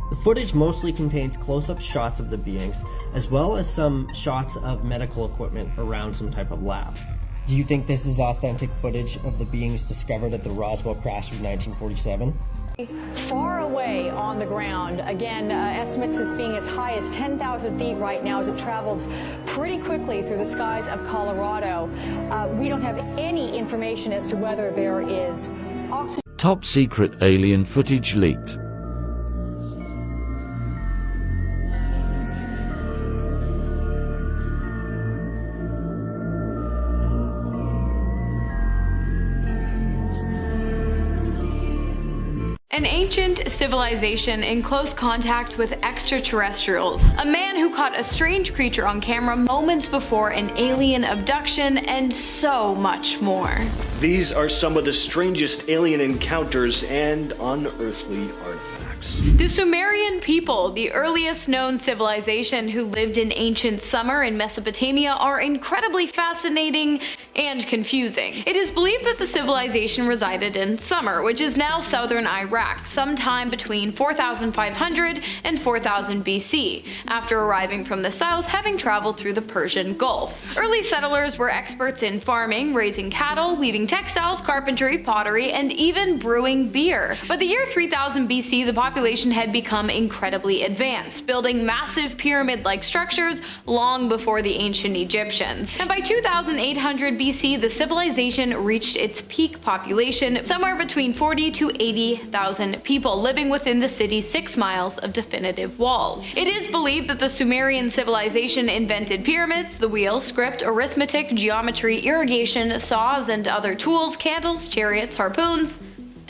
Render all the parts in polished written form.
The footage mostly contains close-up shots of the beings, as well as some shots of medical equipment around some type of lab. Do you think this is authentic footage of the beings discovered at the Roswell crash of 1947? Far away on the ground, again, estimates as being as high as 10,000 feet right now as it travels pretty quickly through the skies of Colorado. We don't have any information as to whether there is oxygen. Top secret alien footage leaked. An ancient civilization in close contact with extraterrestrials. A man who caught a strange creature on camera moments before an alien abduction, and so much more. These are some of the strangest alien encounters and unearthly artifacts. The Sumerian people, the earliest known civilization who lived in ancient Sumer in Mesopotamia, are incredibly fascinating and confusing. It is believed that the civilization resided in Sumer, which is now southern Iraq, sometime between 4500 and 4000 BC, after arriving from the south, having traveled through the Persian Gulf. Early settlers were experts in farming, raising cattle, weaving textiles, carpentry, pottery, and even brewing beer. By the year 3000 BC, the population had become incredibly advanced, building massive pyramid-like structures long before the ancient Egyptians. And by 2800 BC, the civilization reached its peak population, somewhere between 40 to 80,000 people living within the city's 6 miles of definitive walls. It is believed that the Sumerian civilization invented pyramids, the wheel, script, arithmetic, geometry, irrigation, saws and other tools, candles, chariots, harpoons,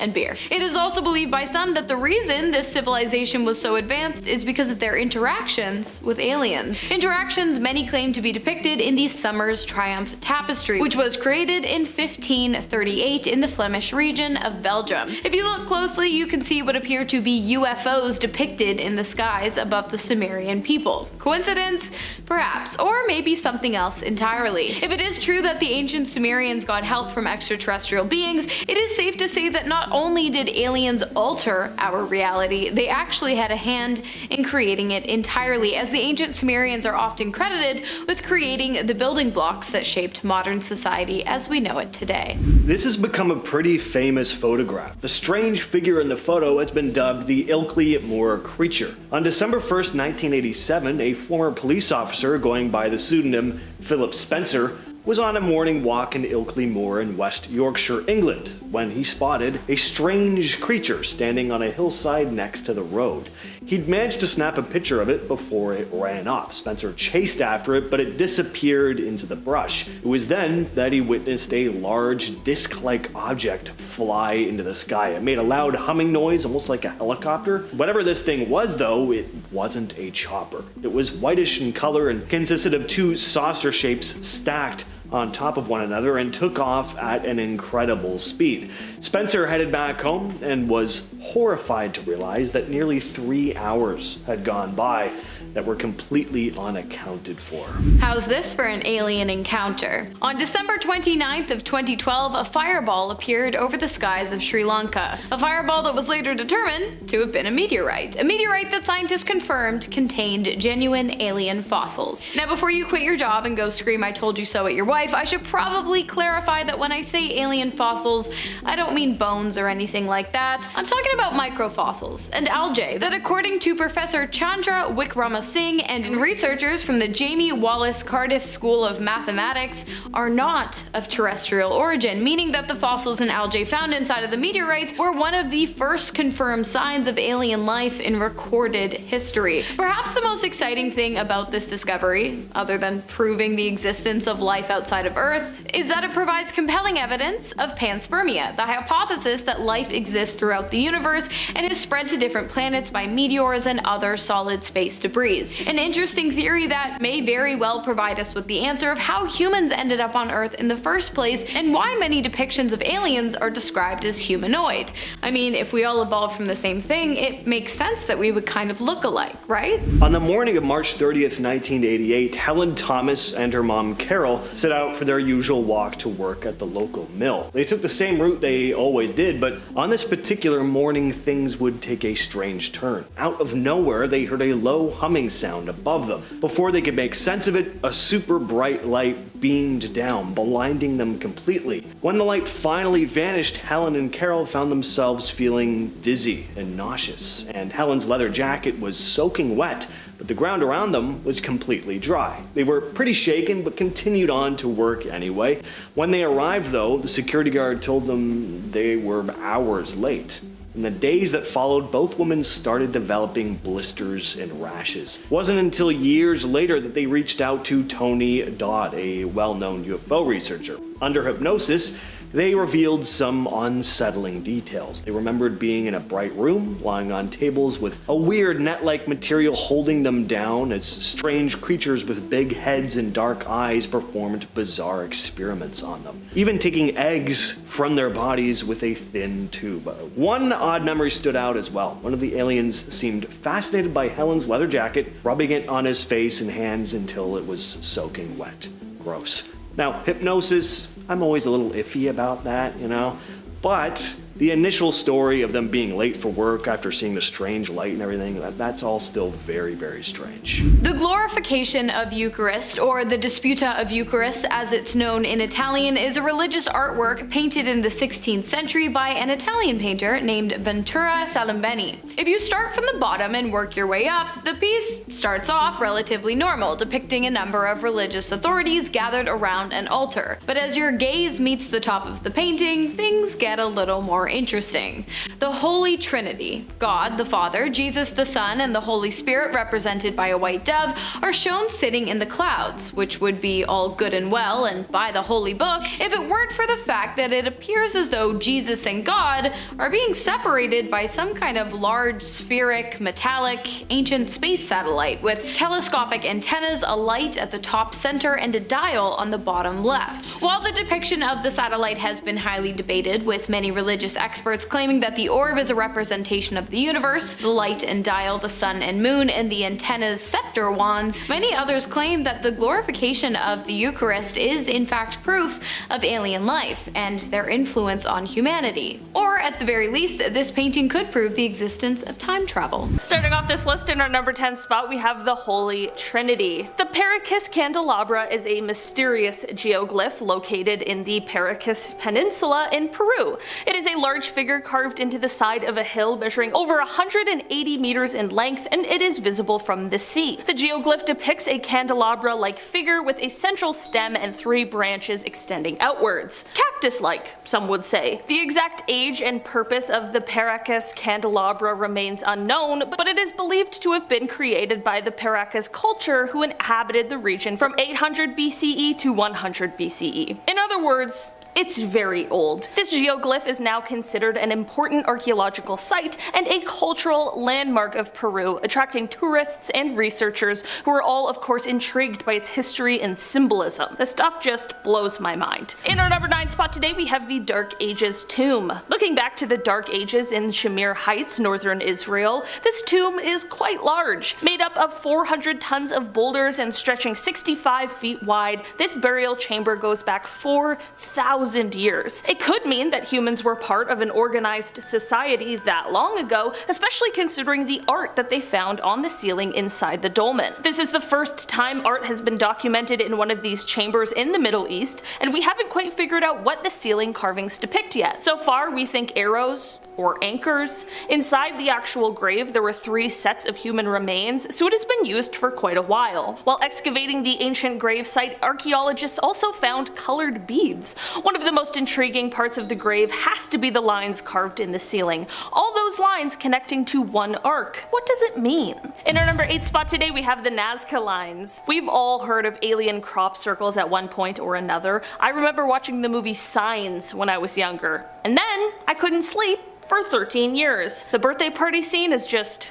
and beer. It is also believed by some that the reason this civilization was so advanced is because of their interactions with aliens. Interactions many claim to be depicted in the Summer's Triumph Tapestry, which was created in 1538 in the Flemish region of Belgium. If you look closely, you can see what appear to be UFOs depicted in the skies above the Sumerian people. Coincidence? Perhaps, or maybe something else entirely. If it is true that the ancient Sumerians got help from extraterrestrial beings, it is safe to say that not only did aliens alter our reality, they actually had a hand in creating it entirely, as the ancient Sumerians are often credited with creating the building blocks that shaped modern society as we know it today. This has become a pretty famous photograph. The strange figure in the photo has been dubbed the Ilkley Moor creature. On December 1st, 1987, a former police officer going by the pseudonym Philip Spencer was on a morning walk in Ilkley Moor in West Yorkshire, England, when he spotted a strange creature standing on a hillside next to the road. He'd managed to snap a picture of it before it ran off. Spencer chased after it, but it disappeared into the brush. It was then that he witnessed a large disc-like object fly into the sky. It made a loud humming noise, almost like a helicopter. Whatever this thing was, though, it wasn't a chopper. It was whitish in color and consisted of two saucer shapes stacked on top of one another and took off at an incredible speed. Spencer headed back home and was horrified to realize that nearly 3 hours had gone by that were completely unaccounted for. How's this for an alien encounter? On December 29th of 2012, a fireball appeared over the skies of Sri Lanka. A fireball that was later determined to have been a meteorite. A meteorite that scientists confirmed contained genuine alien fossils. Now before you quit your job and go scream "I told you so" at your wife, I should probably clarify that when I say alien fossils, I don't mean bones or anything like that. I'm talking about microfossils and algae that, according to Professor Chandra Wickramasinghe and researchers from the Jamie Wallace Cardiff School of Mathematics, are not of terrestrial origin, meaning that the fossils and algae found inside of the meteorites were one of the first confirmed signs of alien life in recorded history. Perhaps the most exciting thing about this discovery, other than proving the existence of life outside of Earth, is that it provides compelling evidence of panspermia, the hypothesis that life exists throughout the universe and is spread to different planets by meteors and other solid space debris. An interesting theory that may very well provide us with the answer of how humans ended up on Earth in the first place and why many depictions of aliens are described as humanoid. I mean, if we all evolved from the same thing, it makes sense that we would kind of look alike, right? On the morning of March 30th, 1988, Helen Thomas and her mom Carol set out for their usual walk to work at the local mill. They took the same route they always did, but on this particular morning warning things would take a strange turn. Out of nowhere, they heard a low humming sound above them. Before they could make sense of it, a super bright light beamed down, blinding them completely. When the light finally vanished, Helen and Carol found themselves feeling dizzy and nauseous, and Helen's leather jacket was soaking wet, but the ground around them was completely dry. They were pretty shaken, but continued on to work anyway. When they arrived, though, the security guard told them they were hours late. In the days that followed, both women started developing blisters and rashes. It wasn't until years later that they reached out to Tony Dodd, a well-known UFO researcher. Under hypnosis, they revealed some unsettling details. They remembered being in a bright room, lying on tables with a weird net-like material holding them down as strange creatures with big heads and dark eyes performed bizarre experiments on them, even taking eggs from their bodies with a thin tube. One odd memory stood out as well. One of the aliens seemed fascinated by Helen's leather jacket, rubbing it on his face and hands until it was soaking wet. Gross. Now, hypnosis, I'm always a little iffy about that, but the initial story of them being late for work after seeing the strange light and everything, that's all still very, very strange. The glorification of Eucharist, or the Disputa of Eucharist as it's known in Italian, is a religious artwork painted in the 16th century by an Italian painter named Ventura Salimbeni. If you start from the bottom and work your way up, the piece starts off relatively normal, depicting a number of religious authorities gathered around an altar. But as your gaze meets the top of the painting, things get a little more interesting. The Holy Trinity, God the Father, Jesus the Son, and the Holy Spirit, represented by a white dove, are shown sitting in the clouds, which would be all good and well and by the Holy Book if it weren't for the fact that it appears as though Jesus and God are being separated by some kind of large, spheric, metallic, ancient space satellite with telescopic antennas, a light at the top center, and a dial on the bottom left. While the depiction of the satellite has been highly debated, with many religious experts claiming that the orb is a representation of the universe, the light and dial the sun and moon, and the antennas scepter wands, many others claim that the glorification of the Eucharist is in fact proof of alien life and their influence on humanity. Or at the very least, this painting could prove the existence of time travel. Starting off this list in our number 10 spot, we have the Holy Trinity. The Paracas candelabra is a mysterious geoglyph located in the Paracas Peninsula in Peru. It is a large figure carved into the side of a hill measuring over 180 meters in length, and it is visible from the sea. The geoglyph depicts a candelabra-like figure with a central stem and 3 branches extending outwards. Cactus-like, some would say. The exact age and purpose of the Paracas candelabra remains unknown, but it is believed to have been created by the Paracas culture who inhabited the region from 800 BCE to 100 BCE. In other words, it's very old. This geoglyph is now considered an important archaeological site and a cultural landmark of Peru, attracting tourists and researchers who are all of course intrigued by its history and symbolism. The stuff just blows my mind. In our number 9 spot today, we have the Dark Ages tomb. Looking back to the Dark Ages in Shamir Heights, northern Israel, this tomb is quite large. Made up of 400 tons of boulders and stretching 65 feet wide, this burial chamber goes back 4,000 years. It could mean that humans were part of an organized society that long ago, especially considering the art that they found on the ceiling inside the dolmen. This is the first time art has been documented in one of these chambers in the Middle East, and we haven't quite figured out what the ceiling carvings depict yet. So far, we think arrows or anchors. Inside the actual grave, there were 3 sets of human remains, so it has been used for quite a while. While excavating the ancient grave site, archaeologists also found colored beads. One of the most intriguing parts of the grave has to be the lines carved in the ceiling. All those lines connecting to one arc. What does it mean? In our number 8 spot today, we have the Nazca lines. We've all heard of alien crop circles at one point or another. I remember watching the movie Signs when I was younger. And then I couldn't sleep for 13 years. The birthday party scene is just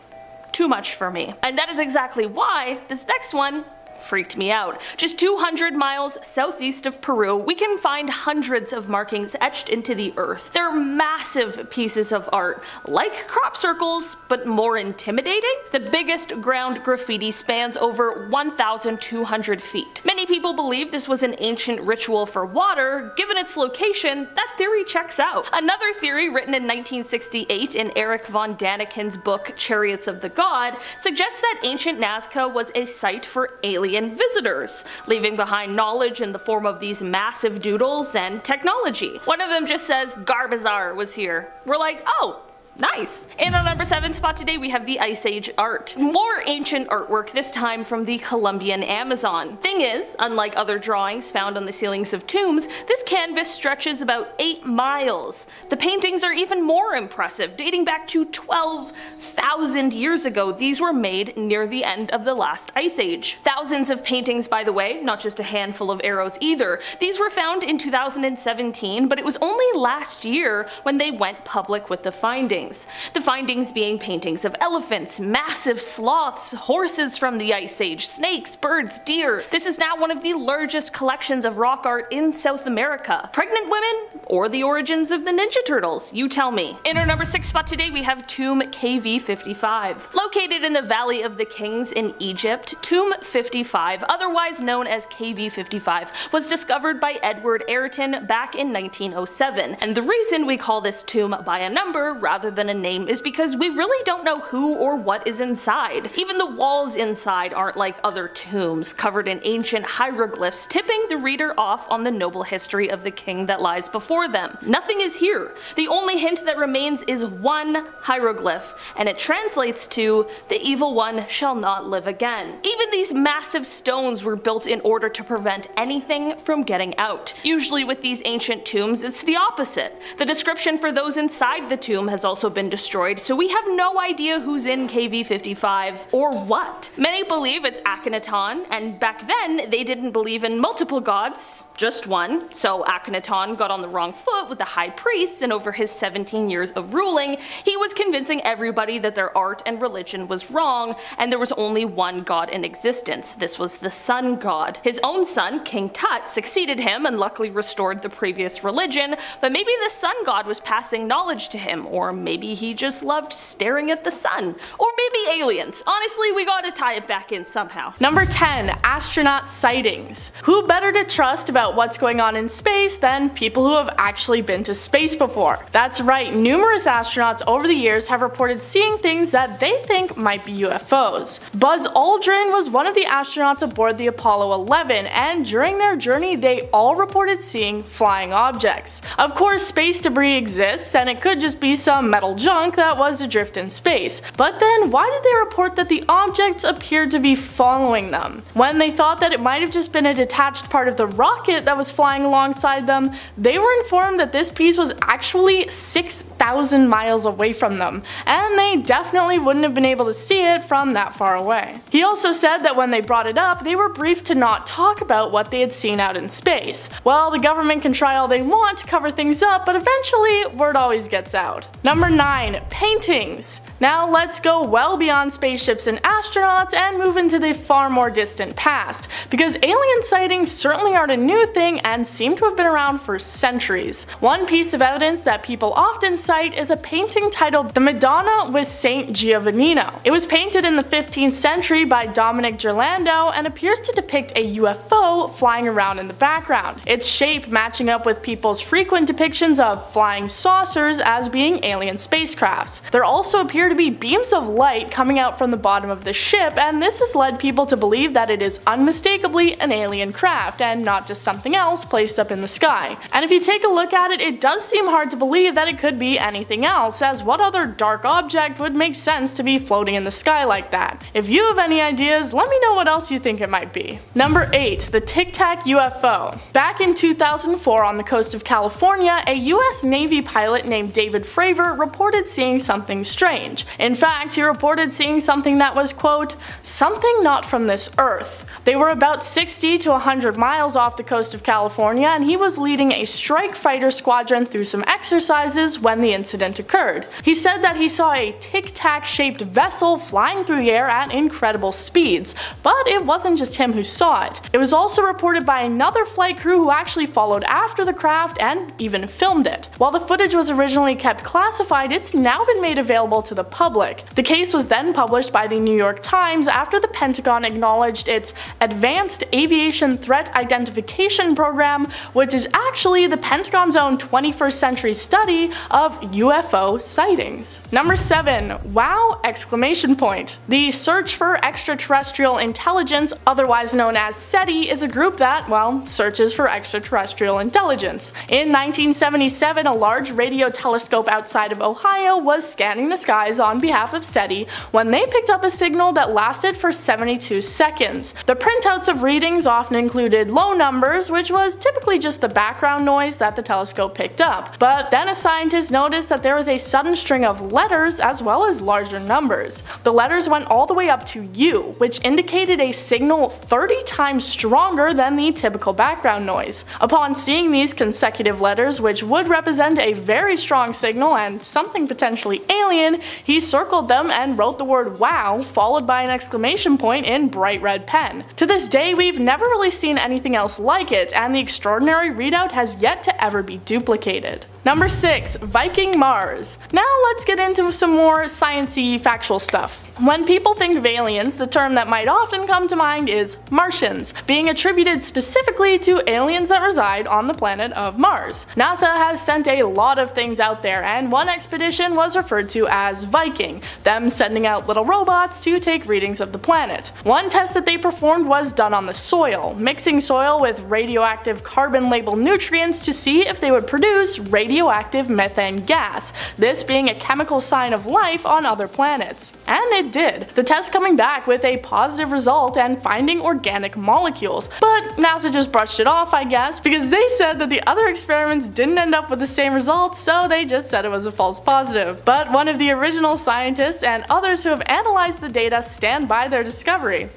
too much for me. And that is exactly why this next one freaked me out. Just 200 miles southeast of Peru, we can find hundreds of markings etched into the earth. They're massive pieces of art, like crop circles, but more intimidating. The biggest ground graffiti spans over 1,200 feet. Many people believe this was an ancient ritual for water. Given its location, that theory checks out. Another theory, written in 1968 in Eric von Daniken's book Chariots of the God, suggests that ancient Nazca was a site for alien visitors, leaving behind knowledge in the form of these massive doodles and technology. One of them just says Garbazar was here. We're like, oh, nice. In our number 7 spot today, we have the Ice Age art. More ancient artwork, this time from the Colombian Amazon. Thing is, unlike other drawings found on the ceilings of tombs, this canvas stretches about 8 miles. The paintings are even more impressive, dating back to 12,000 years ago. These were made near the end of the last Ice Age. Thousands of paintings, by the way, not just a handful of arrows either. These were found in 2017, but it was only last year when they went public with the findings. The findings being paintings of elephants, massive sloths, horses from the Ice Age, snakes, birds, deer. This is now one of the largest collections of rock art in South America. Pregnant women or the origins of the Ninja Turtles? You tell me. In our number 6 spot today, we have Tomb KV55. Located in the Valley of the Kings in Egypt, Tomb 55, otherwise known as KV55, was discovered by Edward Ayrton back in 1907. And the reason we call this tomb by a number rather than a name is because we really don't know who or what is inside. Even the walls inside aren't like other tombs, covered in ancient hieroglyphs, tipping the reader off on the noble history of the king that lies before them. Nothing is here. The only hint that remains is one hieroglyph, and it translates to, "The evil one shall not live again." Even these massive stones were built in order to prevent anything from getting out. Usually with these ancient tombs, it's the opposite. The description for those inside the tomb has also been destroyed, so we have no idea who's in KV55 or what. Many believe it's Akhenaton, and back then they didn't believe in multiple gods, just one, so Akhenaton got on the wrong foot with the high priests, and over his 17 years of ruling, he was convincing everybody that their art and religion was wrong, and there was only one god in existence. This was the sun god. His own son, King Tut, succeeded him and luckily restored the previous religion, but maybe the sun god was passing knowledge to him, or maybe he just loved staring at the sun. Or maybe aliens. Honestly, we gotta tie it back in somehow. Number 10. Astronaut sightings. Who better to trust about what's going on in space than people who have actually been to space before? That's right, numerous astronauts over the years have reported seeing things that they think might be UFOs. Buzz Aldrin was one of the astronauts aboard the Apollo 11, and during their journey they all reported seeing flying objects. Of course, space debris exists, and it could just be some metal junk that was adrift in space. But then why did they report that the objects appeared to be following them? When they thought that it might have just been a detached part of the rocket that was flying alongside them, they were informed that this piece was actually 6,000 miles away from them, and they definitely wouldn't have been able to see it from that far away. He also said that when they brought it up, they were briefed to not talk about what they had seen out in space. Well, the government can try all they want to cover things up, but eventually word always gets out. Number 9. Paintings. Now let's go well beyond spaceships and astronauts and move into the far more distant past, because alien sightings certainly aren't a new thing and seem to have been around for centuries. One piece of evidence that people often cite is a painting titled The Madonna with Saint Giovannino. It was painted in the 15th century by Dominic Ghirlandaio and appears to depict a UFO flying around in the background, its shape matching up with people's frequent depictions of flying saucers as being alien spacecrafts. There also appear to be beams of light coming out from the bottom of the ship, and this has led people to believe that it is unmistakably an alien craft and not just something else placed up in the sky. And if you take a look at it, it does seem hard to believe that it could be anything else, as what other dark object would make sense to be floating in the sky like that? If you have any ideas, let me know what else you think it might be. Number 8. The Tic Tac UFO. Back in 2004 on the coast of California, a US Navy pilot named David Fravor reported seeing something strange. In fact, he reported seeing something that was, quote, something not from this earth. They were about 60 to 100 miles off the coast of California, and he was leading a strike fighter squadron through some exercises when the incident occurred. He said that he saw a Tic Tac shaped vessel flying through the air at incredible speeds, but it wasn't just him who saw it. It was also reported by another flight crew who actually followed after the craft and even filmed it. While the footage was originally kept classified, it's now been made available to the public. The case was then published by the New York Times after the Pentagon acknowledged its Advanced Aviation Threat Identification Program, which is actually the Pentagon's own 21st century study of UFO sightings. Number 7. Wow! Exclamation point. The Search for Extraterrestrial Intelligence, otherwise known as SETI, is a group that, well, searches for extraterrestrial intelligence. In 1977, a large radio telescope outside of Ohio was scanning the skies on behalf of SETI when they picked up a signal that lasted for 72 seconds. The printouts of readings often included low numbers, which was typically just the background noise that the telescope picked up. But then a scientist noticed that there was a sudden string of letters as well as larger numbers. The letters went all the way up to U, which indicated a signal 30 times stronger than the typical background noise. Upon seeing these consecutive letters, which would represent a very strong signal and something potentially alien, he circled them and wrote the word wow, followed by an exclamation point in bright red pen. To this day, we've never really seen anything else like it, and the extraordinary readout has yet to ever be duplicated. Number 6. Viking Mars. Now let's get into some more science-y factual stuff. When people think of aliens, the term that might often come to mind is Martians, being attributed specifically to aliens that reside on the planet of Mars. NASA has sent a lot of things out there, and one expedition was referred to as Viking, them sending out little robots to take readings of the planet. One test that they performed was done on the soil, mixing soil with radioactive carbon-labeled nutrients to see if they would produce radioactive methane gas, this being a chemical sign of life on other planets. And it did, the test coming back with a positive result and finding organic molecules. But NASA just brushed it off, I guess, because they said that the other experiments didn't end up with the same results, so they just said it was a false positive. But one of the original scientists and others who have analyzed the data stand by their discovery,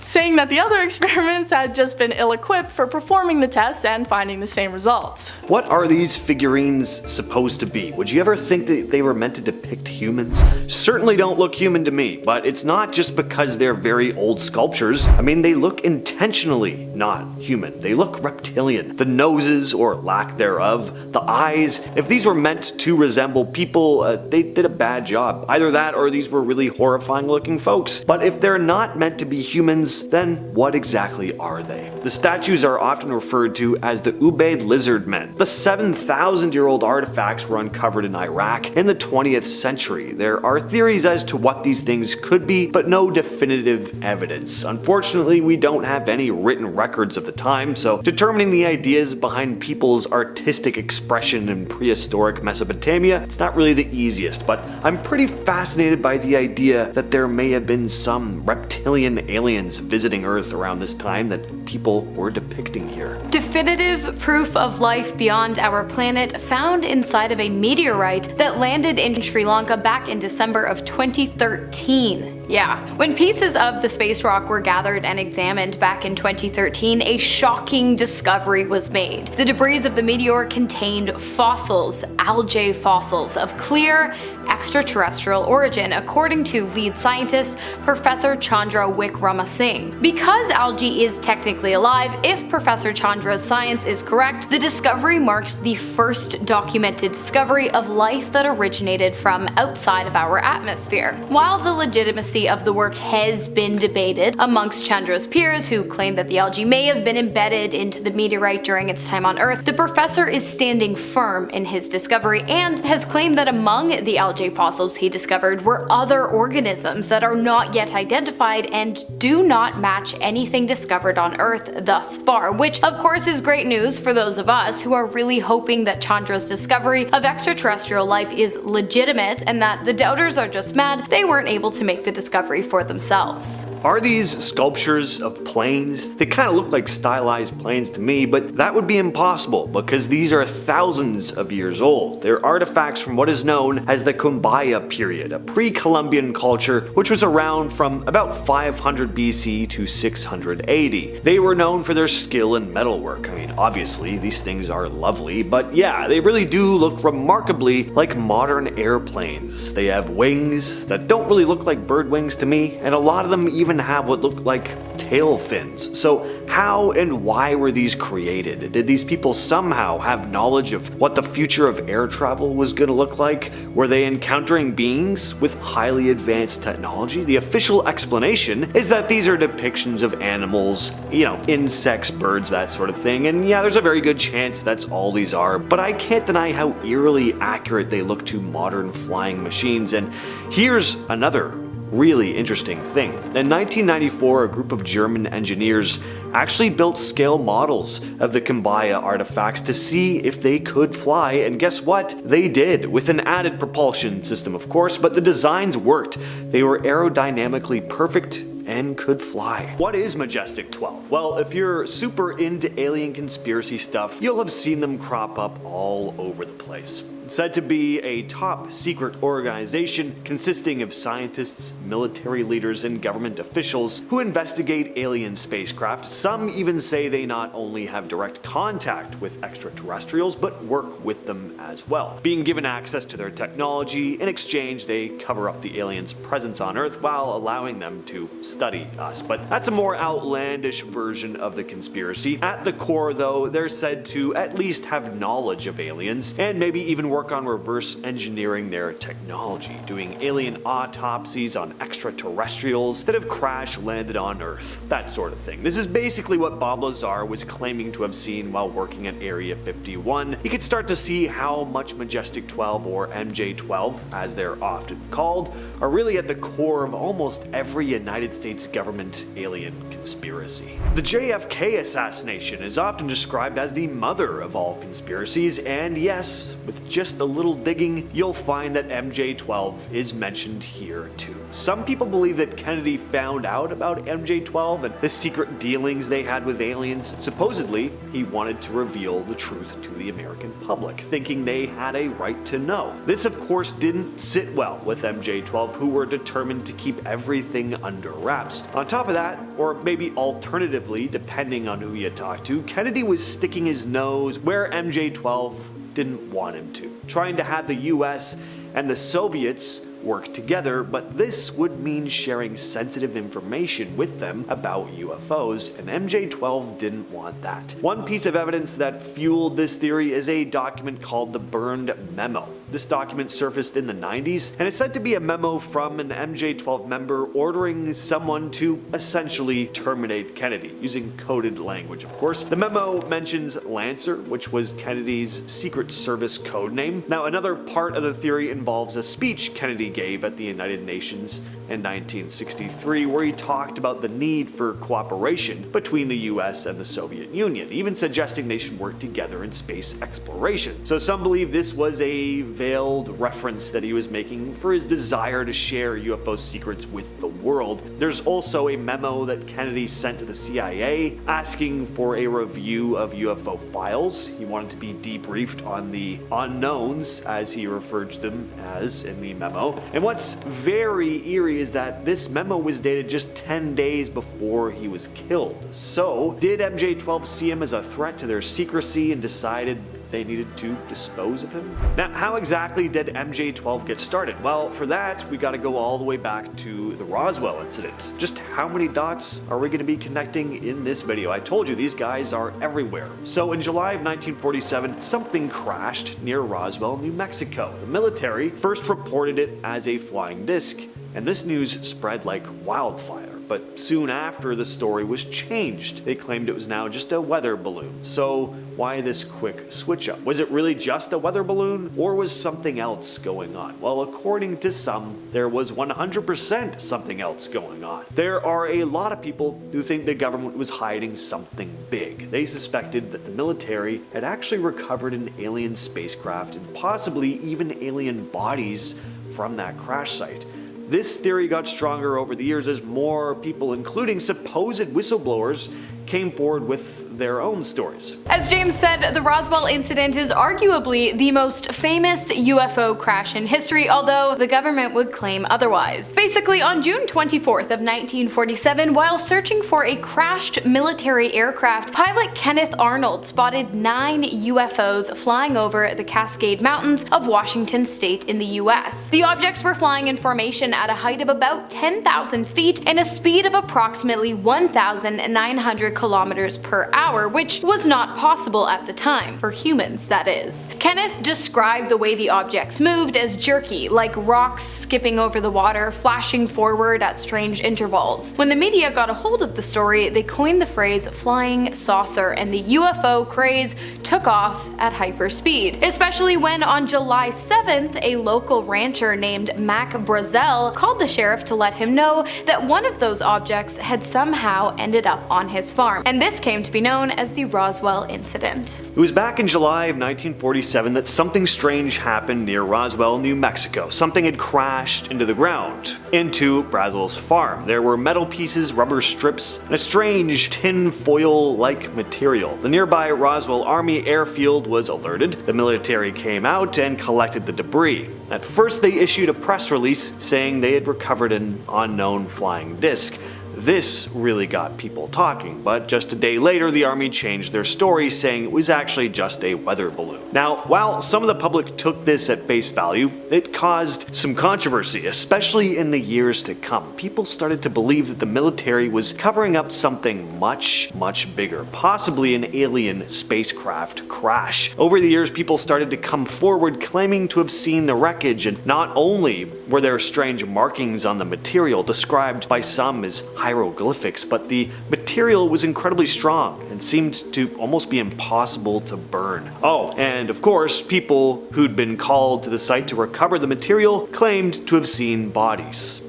saying that the other experiments had just been ill-equipped for performing the tests and finding the same results. What are these figurines supposed to be? Would you ever think that they were meant to depict humans? Certainly don't look human to me, but it's not just because they're very old sculptures. I mean, they look intentionally not human. They look reptilian. The noses, or lack thereof, the eyes, if these were meant to resemble people, they did a bad job. Either that or these were really horrifying looking folks. But if they're not meant to be humans, then what exactly are they? The statues are often referred to as the Ubaid lizard men. The 7,000-year-old artifacts were uncovered in Iraq in the 20th century. There are theories as to what these things could be, but no definitive evidence. Unfortunately, we don't have any written records of the time, so determining the ideas behind people's artistic expression in prehistoric Mesopotamia, it's not really the easiest, but I'm pretty fascinated by the idea that there may have been some reptilian aliens visiting Earth around this time that people were depicting here. Definitive proof of life beyond our planet found inside of a meteorite that landed in Sri Lanka back in December of 2013. Yeah. When pieces of the space rock were gathered and examined back in 2013, a shocking discovery was made. The debris of the meteor contained fossils, algae fossils, of clear extraterrestrial origin, according to lead scientist Professor Chandra Wickramasinghe. Because algae is technically alive, if Professor Chandra's science is correct, the discovery marks the first documented discovery of life that originated from outside of our atmosphere. While the legitimacy of the work has been debated amongst Chandra's peers, who claim that the algae may have been embedded into the meteorite during its time on Earth, the professor is standing firm in his discovery and has claimed that among the algae algae fossils he discovered were other organisms that are not yet identified and do not match anything discovered on Earth thus far, which of course is great news for those of us who are really hoping that Chandra's discovery of extraterrestrial life is legitimate and that the doubters are just mad they weren't able to make the discovery for themselves. Are these sculptures of planes? They kind of look like stylized planes to me, but that would be impossible because these are thousands of years old. They're artifacts from what is known as the Kumbaya period, a pre-Columbian culture which was around from about 500 BC to 680. They were known for their skill in metalwork. I mean, obviously these things are lovely, but yeah, they really do look remarkably like modern airplanes. They have wings that don't really look like bird wings to me, and a lot of them even have what look like tail fins. So how and why were these created? Did these people somehow have knowledge of what the future of air travel was going to look like? Were they encountering beings with highly advanced technology? The official explanation is that these are depictions of animals, insects, birds, that sort of thing, and yeah, there's a very good chance that's all these are, but I can't deny how eerily accurate they look to modern flying machines. And here's another really interesting thing. In 1994, a group of German engineers actually built scale models of the Kumbaya artifacts to see if they could fly, and guess what? They did, with an added propulsion system of course, but the designs worked. They were aerodynamically perfect and could fly. What is Majestic 12? Well, if you're super into alien conspiracy stuff, you'll have seen them crop up all over the place. Said to be a top secret organization consisting of scientists, military leaders, and government officials who investigate alien spacecraft. Some even say they not only have direct contact with extraterrestrials, but work with them as well. Being given access to their technology, in exchange they cover up the aliens' presence on Earth while allowing them to study us. But that's a more outlandish version of the conspiracy. At the core though, they're said to at least have knowledge of aliens, and maybe even work on reverse engineering their technology, doing alien autopsies on extraterrestrials that have crash landed on Earth, that sort of thing. This is basically what Bob Lazar was claiming to have seen while working at Area 51. He could start to see how much Majestic 12, or MJ12 as they're often called, are really at the core of almost every United States government alien conspiracy. The JFK assassination is often described as the mother of all conspiracies, and yes, with just a little digging, you'll find that MJ12 is mentioned here too. Some people believe that Kennedy found out about MJ12 and the secret dealings they had with aliens. Supposedly, he wanted to reveal the truth to the American public, thinking they had a right to know. This of course didn't sit well with MJ12, who were determined to keep everything under wraps. On top of that, or maybe alternatively, depending on who you talk to, Kennedy was sticking his nose where MJ12 didn't want him to, trying to have the US and the Soviets work together, but this would mean sharing sensitive information with them about UFOs, and MJ12 didn't want that. One piece of evidence that fueled this theory is a document called the Burned Memo. This document surfaced in the 90s, and it's said to be a memo from an MJ12 member ordering someone to essentially terminate Kennedy, using coded language of course. The memo mentions Lancer, which was Kennedy's Secret Service code name. Now another part of the theory involves a speech Kennedy gave at the United Nations in 1963, where he talked about the need for cooperation between the US and the Soviet Union, even suggesting they should work together in space exploration. So some believe this was a veiled reference that he was making for his desire to share UFO secrets with the world. There's also a memo that Kennedy sent to the CIA asking for a review of UFO files. He wanted to be debriefed on the unknowns, as he referred to them as in the memo. And what's very eerie is that this memo was dated just 10 days before he was killed. So did MJ12 see him as a threat to their secrecy and decided they needed to dispose of him? Now, how exactly did MJ12 get started? Well, for that, we gotta go all the way back to the Roswell incident. Just how many dots are we gonna be connecting in this video? I told you, these guys are everywhere. So in July of 1947, something crashed near Roswell, New Mexico. The military first reported it as a flying disc, and this news spread like wildfire. But soon after, the story was changed. They claimed it was now just a weather balloon. So why this quick switch up? Was it really just a weather balloon, or was something else going on? Well, according to some, there was 100% something else going on. There are a lot of people who think the government was hiding something big. They suspected that the military had actually recovered an alien spacecraft and possibly even alien bodies from that crash site. This theory got stronger over the years as more people, including supposed whistleblowers, came forward with their own stories. As James said, the Roswell incident is arguably the most famous UFO crash in history, although the government would claim otherwise. Basically, on June 24th of 1947, while searching for a crashed military aircraft, pilot Kenneth Arnold spotted 9 UFOs flying over the Cascade Mountains of Washington state in the US. The objects were flying in formation at a height of about 10,000 feet and a speed of approximately 1,900 kilometers per hour, which was not possible at the time, for humans that is. Kenneth described the way the objects moved as jerky, like rocks skipping over the water, flashing forward at strange intervals. When the media got a hold of the story, they coined the phrase flying saucer, and the UFO craze took off at hyperspeed, especially when on July 7th, a local rancher named Mac Brazel called the sheriff to let him know that one of those objects had somehow ended up on his farm. And this came to be known as the Roswell incident. It was back in July of 1947 that something strange happened near Roswell, New Mexico. Something had crashed into the ground, into Brazel's farm. There were metal pieces, rubber strips, and a strange tin foil-like material. The nearby Roswell Army airfield was alerted. The military came out and collected the debris. At first, they issued a press release saying they had recovered an unknown flying disc. This really got people talking, but just a day later the army changed their story, saying it was actually just a weather balloon. Now, while some of the public took this at face value, it caused some controversy, especially in the years to come. People started to believe that the military was covering up something much bigger, possibly an alien spacecraft crash. Over the years, people started to come forward claiming to have seen the wreckage, and not only were there strange markings on the material described by some as hieroglyphics, but the material was incredibly strong and seemed to almost be impossible to burn. Oh, and of course, people who'd been called to the site to recover the material claimed to have seen bodies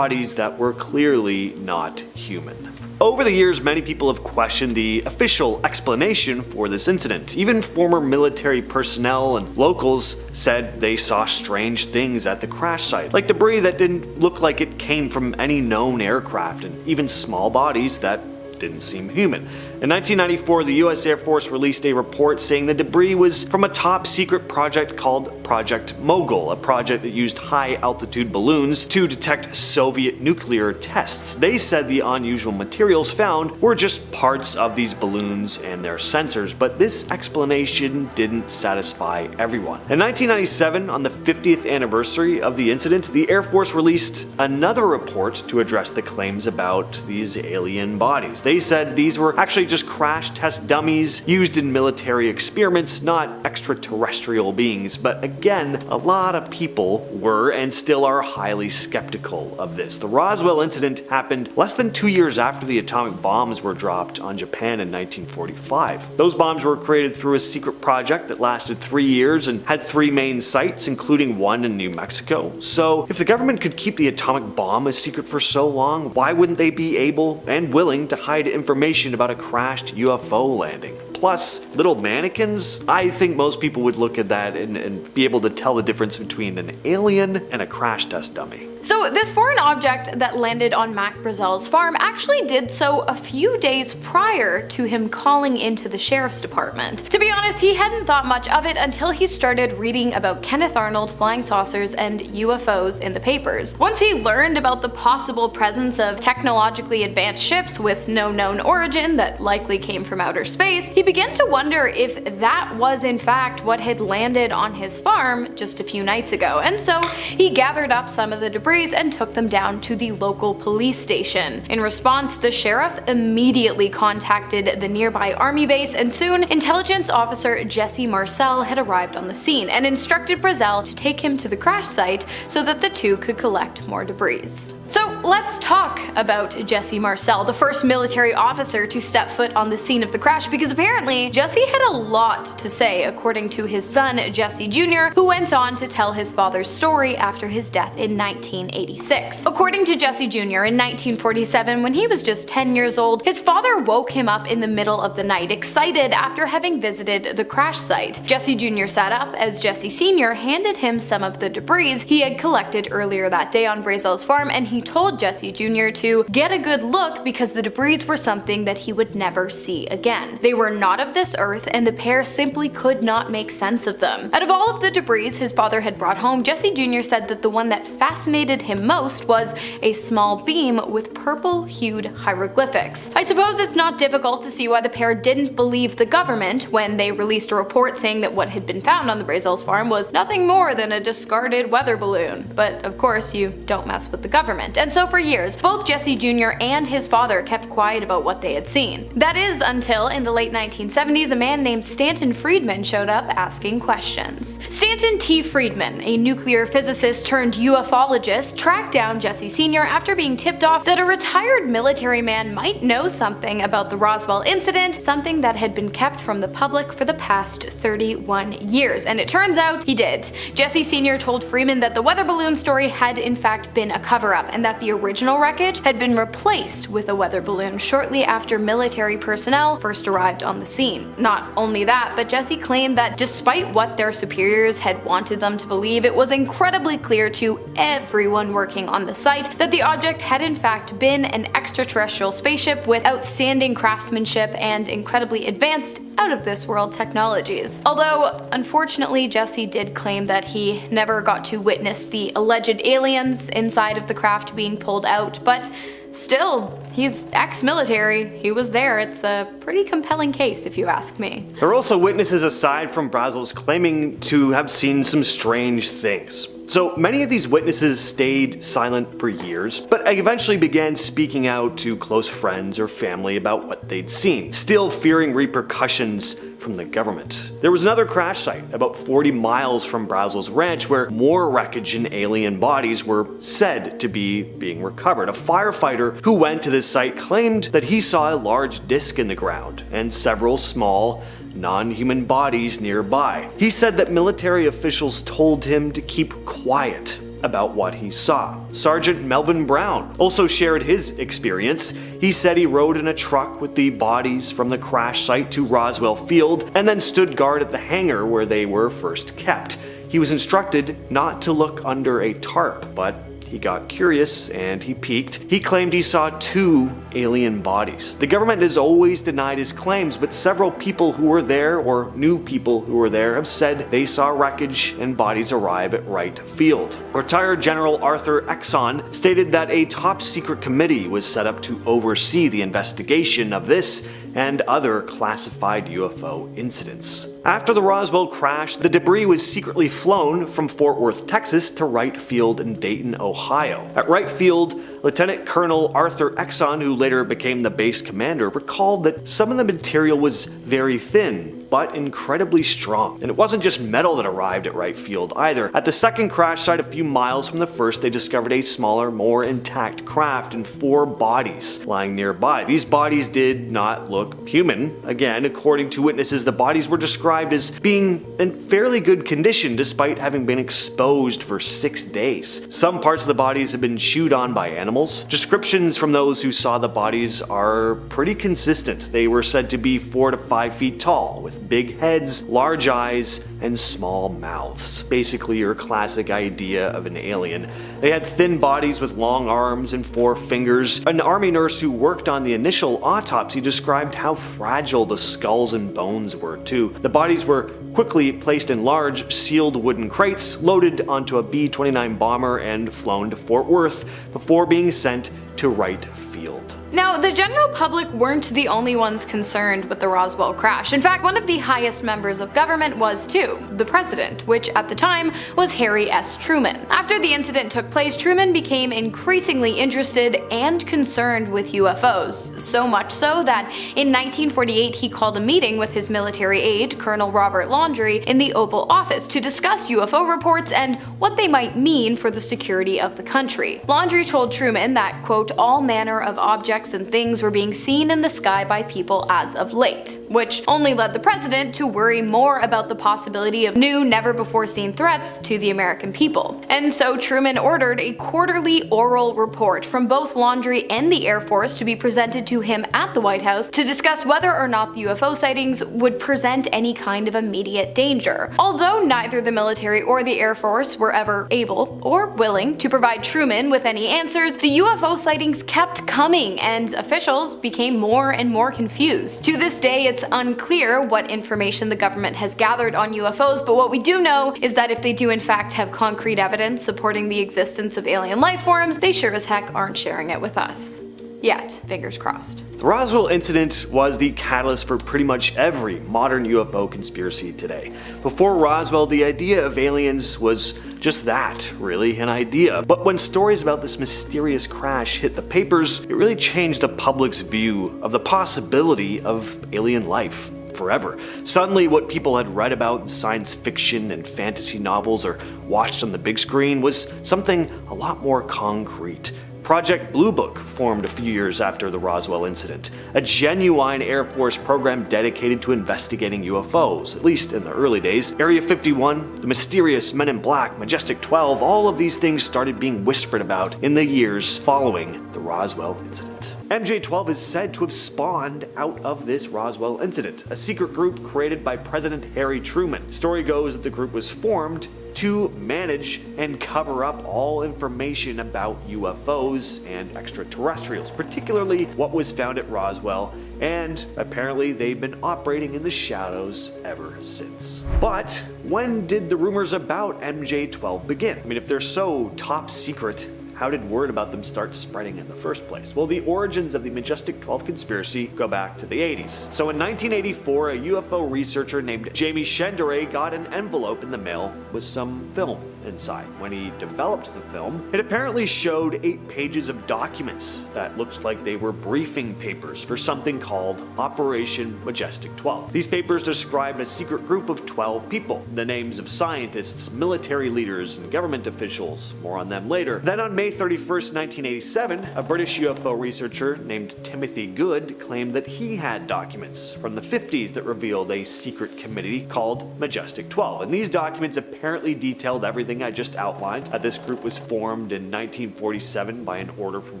that were clearly not human. Over the years, many people have questioned the official explanation for this incident. Even former military personnel and locals said they saw strange things at the crash site, like debris that didn't look like it came from any known aircraft, and even small bodies that didn't seem human. In 1994, the US Air Force released a report saying the debris was from a top secret project called Project Mogul, a project that used high altitude balloons to detect Soviet nuclear tests. They said the unusual materials found were just parts of these balloons and their sensors, but this explanation didn't satisfy everyone. In 1997, on the 50th anniversary of the incident, the Air Force released another report to address the claims about these alien bodies. They said these were actually just crash test dummies used in military experiments, not extraterrestrial beings. But again, a lot of people were and still are highly skeptical of this. The Roswell incident happened less than 2 years after the atomic bombs were dropped on Japan in 1945. Those bombs were created through a secret project that lasted 3 years and had 3 main sites, including one in New Mexico. So if the government could keep the atomic bomb a secret for so long, why wouldn't they be able and willing to hide information about a crashed UFO landing? Plus, little mannequins? I think most people would look at that and be able to tell the difference between an alien and a crash test dummy. So this foreign object that landed on Mac Brazel's farm actually did so a few days prior to him calling into the sheriff's department. To be honest, he hadn't thought much of it until he started reading about Kenneth Arnold flying saucers and UFOs in the papers. Once he learned about the possible presence of technologically advanced ships with no known origin that likely came from outer space, he began to wonder if that was in fact what had landed on his farm just a few nights ago, and so he gathered up some of the debris and took them down to the local police station. In response, the sheriff immediately contacted the nearby army base, and soon intelligence officer Jesse Marcel had arrived on the scene and instructed Brazel to take him to the crash site so that the two could collect more debris. So let's talk about Jesse Marcel, the first military officer to step foot on the scene of the crash, because apparently Jesse had a lot to say, according to his son Jesse Jr., who went on to tell his father's story after his death in 1986. According to Jesse Jr., in 1947, when he was just 10 years old, his father woke him up in the middle of the night, excited after having visited the crash site. Jesse Jr. sat up as Jesse Sr. handed him some of the debris he had collected earlier that day on Brazel's farm, and he told Jesse Jr. to get a good look because the debris were something that he would never see again. They were not of this earth, and the pair simply could not make sense of them. Out of all of the debris his father had brought home, Jesse Jr. said that the one that fascinated him most was a small beam with purple-hued hieroglyphics. I suppose it's not difficult to see why the pair didn't believe the government when they released a report saying that what had been found on the Brazel's farm was nothing more than a discarded weather balloon. But of course, you don't mess with the government. And so for years, both Jesse Jr. and his father kept quiet about what they had seen. That is until in the late 1970s, a man named Stanton Friedman showed up asking questions. Stanton T. Friedman, a nuclear physicist turned ufologist, tracked down Jesse Sr. after being tipped off that a retired military man might know something about the Roswell incident, something that had been kept from the public for the past 31 years. And it turns out he did. Jesse Sr. told Friedman that the weather balloon story had in fact been a cover-up, and that the original wreckage had been replaced with a weather balloon shortly after military personnel first arrived on the scene. Not only that, but Jesse claimed that despite what their superiors had wanted them to believe, it was incredibly clear to everyone working on the site that the object had in fact been an extraterrestrial spaceship with outstanding craftsmanship and incredibly advanced out-of-this-world technologies. Although, unfortunately, Jesse did claim that he never got to witness the alleged aliens inside of the craft being pulled out, but still, he's ex-military, he was there. It's a pretty compelling case if you ask me. There are also witnesses aside from Brazel's claiming to have seen some strange things. So many of these witnesses stayed silent for years, but eventually began speaking out to close friends or family about what they'd seen, still fearing repercussions from the government. There was another crash site about 40 miles from Brazel's ranch where more wreckage and alien bodies were said to be being recovered. A firefighter who went to this site claimed that he saw a large disc in the ground and several small, non-human bodies nearby. He said that military officials told him to keep quiet about what he saw. Sergeant Melvin Brown also shared his experience. He said he rode in a truck with the bodies from the crash site to Roswell Field and then stood guard at the hangar where they were first kept. He was instructed not to look under a tarp, but he got curious and he peeked. He claimed he saw 2 alien bodies. The government has always denied his claims, but several people who were there or knew people who were there have said they saw wreckage and bodies arrive at Wright Field. Retired General Arthur Exon stated that a top secret committee was set up to oversee the investigation of this and other classified UFO incidents. After the Roswell crash, the debris was secretly flown from Fort Worth, Texas to Wright Field in Dayton, Ohio. At Wright Field, Lieutenant Colonel Arthur Exon, who later became the base commander, recalled that some of the material was very thin, but incredibly strong. And it wasn't just metal that arrived at Wright Field either. At the second crash site a few miles from the first, they discovered a smaller, more intact craft and 4 bodies lying nearby. These bodies did not look human. Again, according to witnesses, the bodies were described as being in fairly good condition despite having been exposed for 6 days. Some parts of the bodies have been chewed on by animals. Descriptions from those who saw the bodies are pretty consistent. They were said to be 4 to 5 feet tall, with big heads, large eyes, and small mouths. Basically your classic idea of an alien. They had thin bodies with long arms and 4 fingers. An army nurse who worked on the initial autopsy described how fragile the skulls and bones were too. The bodies were quickly placed in large, sealed wooden crates, loaded onto a B-29 bomber and flown to Fort Worth before being sent to Wright Field. Now, the general public weren't the only ones concerned with the Roswell crash. In fact, one of the highest members of government was too, the president, which at the time was Harry S. Truman. After the incident took place, Truman became increasingly interested and concerned with UFOs, so much so that in 1948 he called a meeting with his military aide, Colonel Robert Laundrie, in the Oval Office to discuss UFO reports and what they might mean for the security of the country. Laundrie told Truman that, quote, all manner of objects and things were being seen in the sky by people as of late, which only led the president to worry more about the possibility of new, never-before-seen threats to the American people. And so Truman ordered a quarterly oral report from both Laundrie and the Air Force to be presented to him at the White House to discuss whether or not the UFO sightings would present any kind of immediate danger. Although neither the military or the Air Force were ever able or willing to provide Truman with any answers, the UFO sightings kept coming, and officials became more and more confused. To this day, it's unclear what information the government has gathered on UFOs, but what we do know is that if they do in fact have concrete evidence supporting the existence of alien life forms, they sure as heck aren't sharing it with us. Yet, fingers crossed. The Roswell incident was the catalyst for pretty much every modern UFO conspiracy today. Before Roswell, the idea of aliens was just that, really, an idea. But when stories about this mysterious crash hit the papers, it really changed the public's view of the possibility of alien life. Forever. Suddenly, what people had read about in science fiction and fantasy novels or watched on the big screen was something a lot more concrete. Project Blue Book formed a few years after the Roswell incident, a genuine Air Force program dedicated to investigating UFOs, at least in the early days. Area 51, the mysterious Men in Black, Majestic 12, all of these things started being whispered about in the years following the Roswell incident. MJ-12 is said to have spawned out of this Roswell incident, a secret group created by President Harry Truman. Story goes that the group was formed to manage and cover up all information about UFOs and extraterrestrials, particularly what was found at Roswell, and apparently they've been operating in the shadows ever since. But when did the rumors about MJ-12 begin? I mean, if they're so top secret, how did word about them start spreading in the first place? Well, the origins of the Majestic 12 conspiracy go back to the 80s. So in 1984, a UFO researcher named Jamie Shendere got an envelope in the mail with some film inside. When he developed the film, it apparently showed 8 pages of documents that looked like they were briefing papers for something called Operation Majestic 12. These papers described a secret group of 12 people, the names of scientists, military leaders, and government officials. More on them later. Then on May 31st, 1987, a British UFO researcher named Timothy Good claimed that he had documents from the 50s that revealed a secret committee called Majestic 12. And these documents apparently detailed everything I just outlined. This group was formed in 1947 by an order from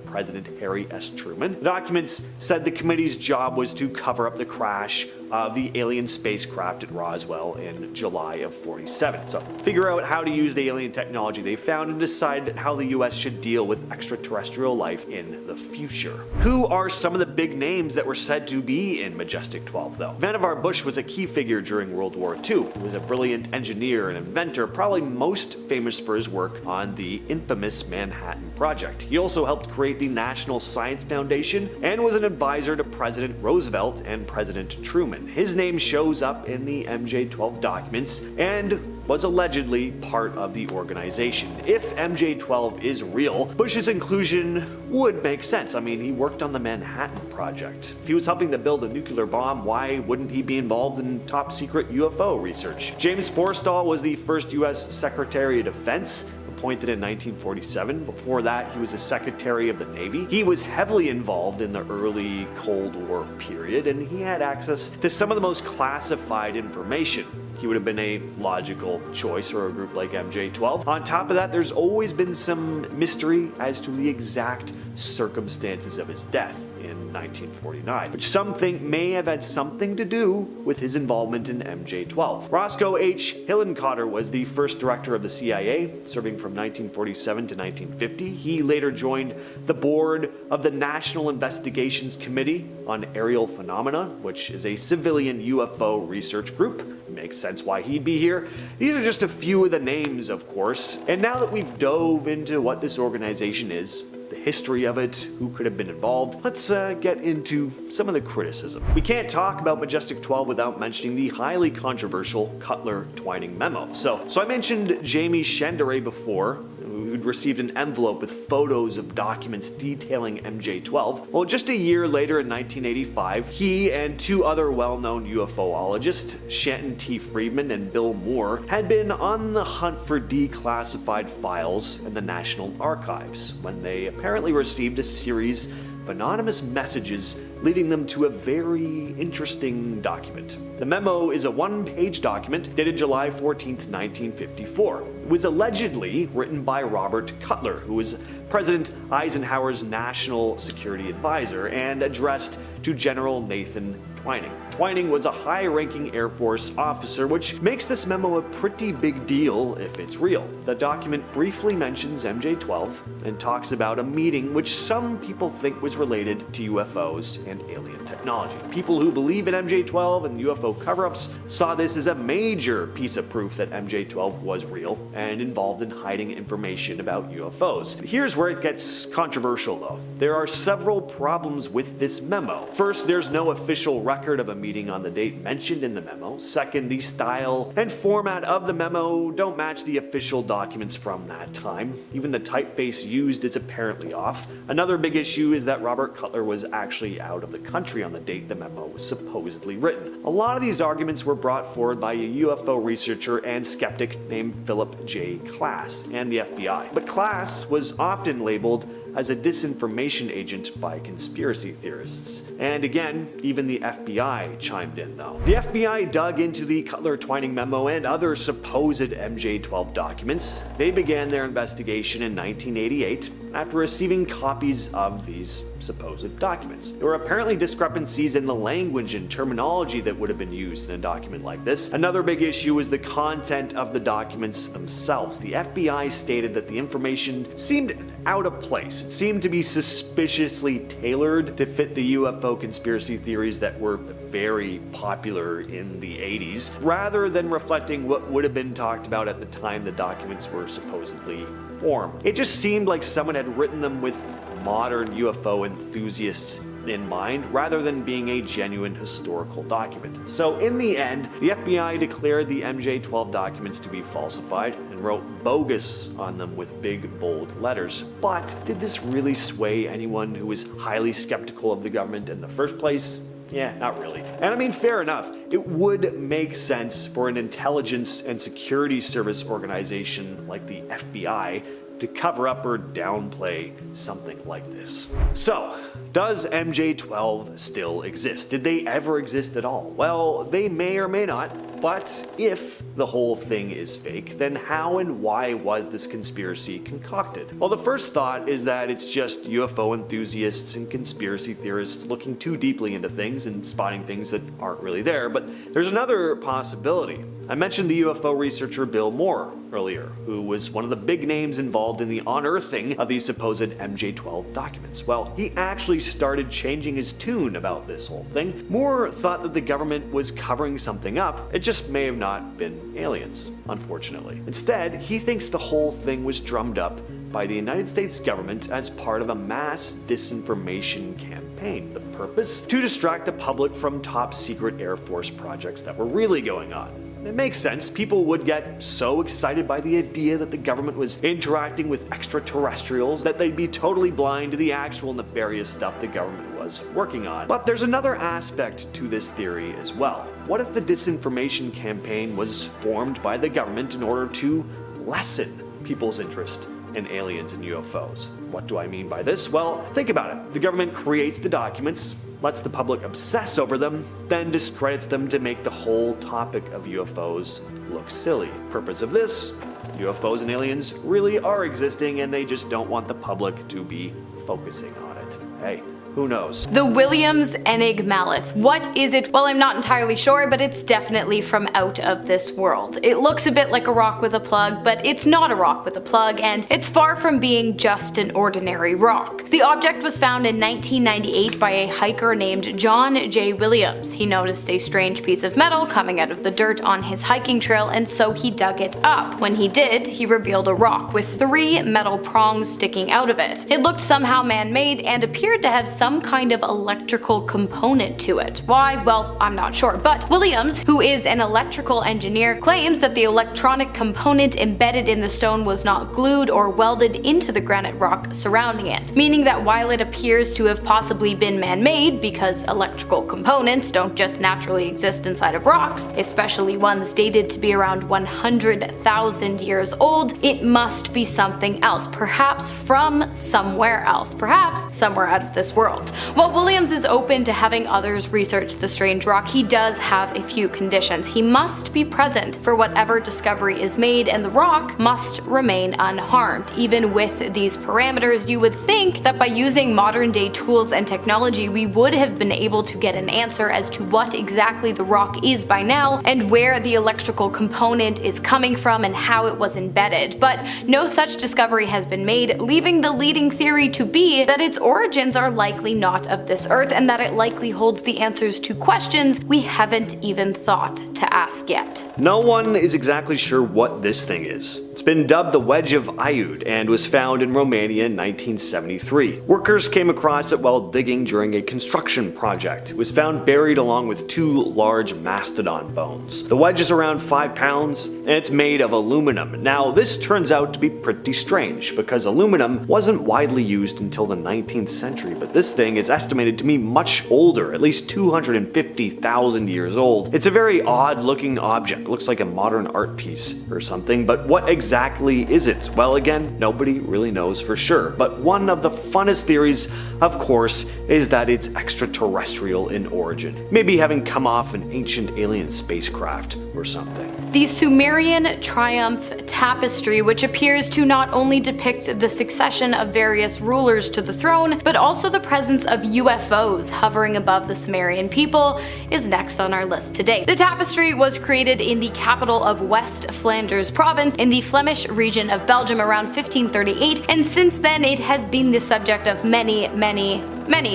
President Harry S. Truman. The documents said the committee's job was to cover up the crash of the alien spacecraft at Roswell in July of 47. So figure out how to use the alien technology they found and decide how the US should deal with extraterrestrial life in the future. Who are some of the big names that were said to be in Majestic 12 though? Vannevar Bush was a key figure during World War II. He was a brilliant engineer and inventor, probably most famous for his work on the infamous Manhattan Project. He also helped create the National Science Foundation and was an advisor to President Roosevelt and President Truman. His name shows up in the MJ-12 documents and was allegedly part of the organization. If MJ-12 is real, Bush's inclusion would make sense. I mean, he worked on the Manhattan Project. If he was helping to build a nuclear bomb, why wouldn't he be involved in top secret UFO research? James Forrestal was the first US Secretary of Defense, appointed in 1947. Before that, he was a Secretary of the Navy. He was heavily involved in the early Cold War period, and he had access to some of the most classified information. He would have been a logical choice for a group like MJ-12. On top of that, there's always been some mystery as to the exact circumstances of his death in 1949, which some think may have had something to do with his involvement in MJ-12. Roscoe H. Hillenkotter was the first director of the CIA, serving from 1947 to 1950. He later joined the board of the National Investigations Committee on Aerial Phenomena, which is a civilian UFO research group. Makes sense why he'd be here. These are just a few of the names, of course. And now that we've dove into what this organization is, the history of it, who could have been involved, let's get into some of the criticism. We can't talk about Majestic 12 without mentioning the highly controversial Cutler-Twining memo. So I mentioned Jamie Chandere before, who'd received an envelope with photos of documents detailing MJ12. Well, just a year later in 1985, he and two other well-known UFOologists, Shanton T. Friedman and Bill Moore, had been on the hunt for declassified files in the National Archives when they apparently received a series of anonymous messages leading them to a very interesting document. The memo is a one-page document dated July 14, 1954. It was allegedly written by Robert Cutler, who was President Eisenhower's national security advisor, and addressed to General Nathan Twining. Twining was a high-ranking Air Force officer, which makes this memo a pretty big deal if it's real. The document briefly mentions MJ12 and talks about a meeting which some people think was related to UFOs and alien technology. People who believe in MJ12 and UFO cover-ups saw this as a major piece of proof that MJ12 was real and involved in hiding information about UFOs. Here's where it gets controversial though. There are several problems with this memo. First, there's no official record of a meeting on the date mentioned in the memo. Second, the style and format of the memo don't match the official documents from that time. Even the typeface used is apparently off. Another big issue is that Robert Cutler was actually out of the country on the date the memo was supposedly written. A lot of these arguments were brought forward by a UFO researcher and skeptic named Philip J. Klass and the FBI. But Klass was often labeled as a disinformation agent by conspiracy theorists. And again, even the FBI chimed in though. The FBI dug into the Cutler-Twining memo and other supposed MJ12 documents. They began their investigation in 1988 after receiving copies of these supposed documents. There were apparently discrepancies in the language and terminology that would have been used in a document like this. Another big issue was the content of the documents themselves. The FBI stated that the information seemed out of place. It seemed to be suspiciously tailored to fit the UFO conspiracy theories that were very popular in the 80s, rather than reflecting what would have been talked about at the time the documents were supposedly formed. It just seemed like someone had written them with modern UFO enthusiasts in mind, rather than being a genuine historical document. So in the end, the FBI declared the MJ12 documents to be falsified and wrote bogus on them with big bold letters. But did this really sway anyone who was highly skeptical of the government in the first place? Yeah, not really. And I mean, fair enough. It would make sense for an intelligence and security service organization like the FBI to cover up or downplay something like this. So, does MJ12 still exist? Did they ever exist at all? Well, they may or may not, but if the whole thing is fake, then how and why was this conspiracy concocted? Well, the first thought is that it's just UFO enthusiasts and conspiracy theorists looking too deeply into things and spotting things that aren't really there, but there's another possibility. I mentioned the UFO researcher Bill Moore earlier, who was one of the big names involved in the unearthing of these supposed MJ12 documents. Well, he actually started changing his tune about this whole thing. Moore thought that the government was covering something up. It just may have not been aliens, unfortunately. Instead, he thinks the whole thing was drummed up by the United States government as part of a mass disinformation campaign. The purpose? To distract the public from top secret Air Force projects that were really going on. It makes sense. People would get so excited by the idea that the government was interacting with extraterrestrials that they'd be totally blind to the actual nefarious stuff the government was working on. But there's another aspect to this theory as well. What if the disinformation campaign was formed by the government in order to lessen people's interest in aliens and UFOs? What do I mean by this? Well, think about it. The government creates the documents, lets the public obsess over them, then discredits them to make the whole topic of UFOs look silly. Purpose of this? UFOs and aliens really are existing and they just don't want the public to be focusing on it. Hey, Who knows? The Williams Enigmalith. What is it? Well, I'm not entirely sure, but it's definitely from out of this world. It looks a bit like a rock with a plug, but it's not a rock with a plug, and it's far from being just an ordinary rock. The object was found in 1998 by a hiker named John J. Williams. He noticed a strange piece of metal coming out of the dirt on his hiking trail, and so he dug it up. When he did, he revealed a rock with 3 metal prongs sticking out of it. It looked somehow man-made and appeared to have some kind of electrical component to it. Why? Well, I'm not sure. But Williams, who is an electrical engineer, claims that the electronic component embedded in the stone was not glued or welded into the granite rock surrounding it, meaning that while it appears to have possibly been man-made, because electrical components don't just naturally exist inside of rocks, especially ones dated to be around 100,000 years old, it must be something else, perhaps from somewhere else, perhaps somewhere out of this world. While Williams is open to having others research the strange rock, he does have a few conditions. He must be present for whatever discovery is made, and the rock must remain unharmed. Even with these parameters, you would think that by using modern day tools and technology, we would have been able to get an answer as to what exactly the rock is by now, and where the electrical component is coming from and how it was embedded. But no such discovery has been made, leaving the leading theory to be that its origins are likely not of this earth, and that it likely holds the answers to questions we haven't even thought to ask yet. No one is exactly sure what this thing is. It's been dubbed the Wedge of Ayud and was found in Romania in 1973. Workers came across it while digging during a construction project. It was found buried along with 2 large mastodon bones. The wedge is around 5 pounds and it's made of aluminum. Now, this turns out to be pretty strange because aluminum wasn't widely used until the 19th century, but this thing is estimated to be much older, at least 250,000 years old. It's a very odd looking object. It looks like a modern art piece or something, but what exactly is it? Well, again, nobody really knows for sure, but one of the funnest theories, of course, is that it's extraterrestrial in origin, maybe having come off an ancient alien spacecraft or something. The Sumerian Triumph Tapestry, which appears to not only depict the succession of various rulers to the throne, but also the presence of UFOs hovering above the Sumerian people, is next on our list today. The tapestry was created in the capital of West Flanders province in the Flemish region of Belgium around 1538, and since then it has been the subject of many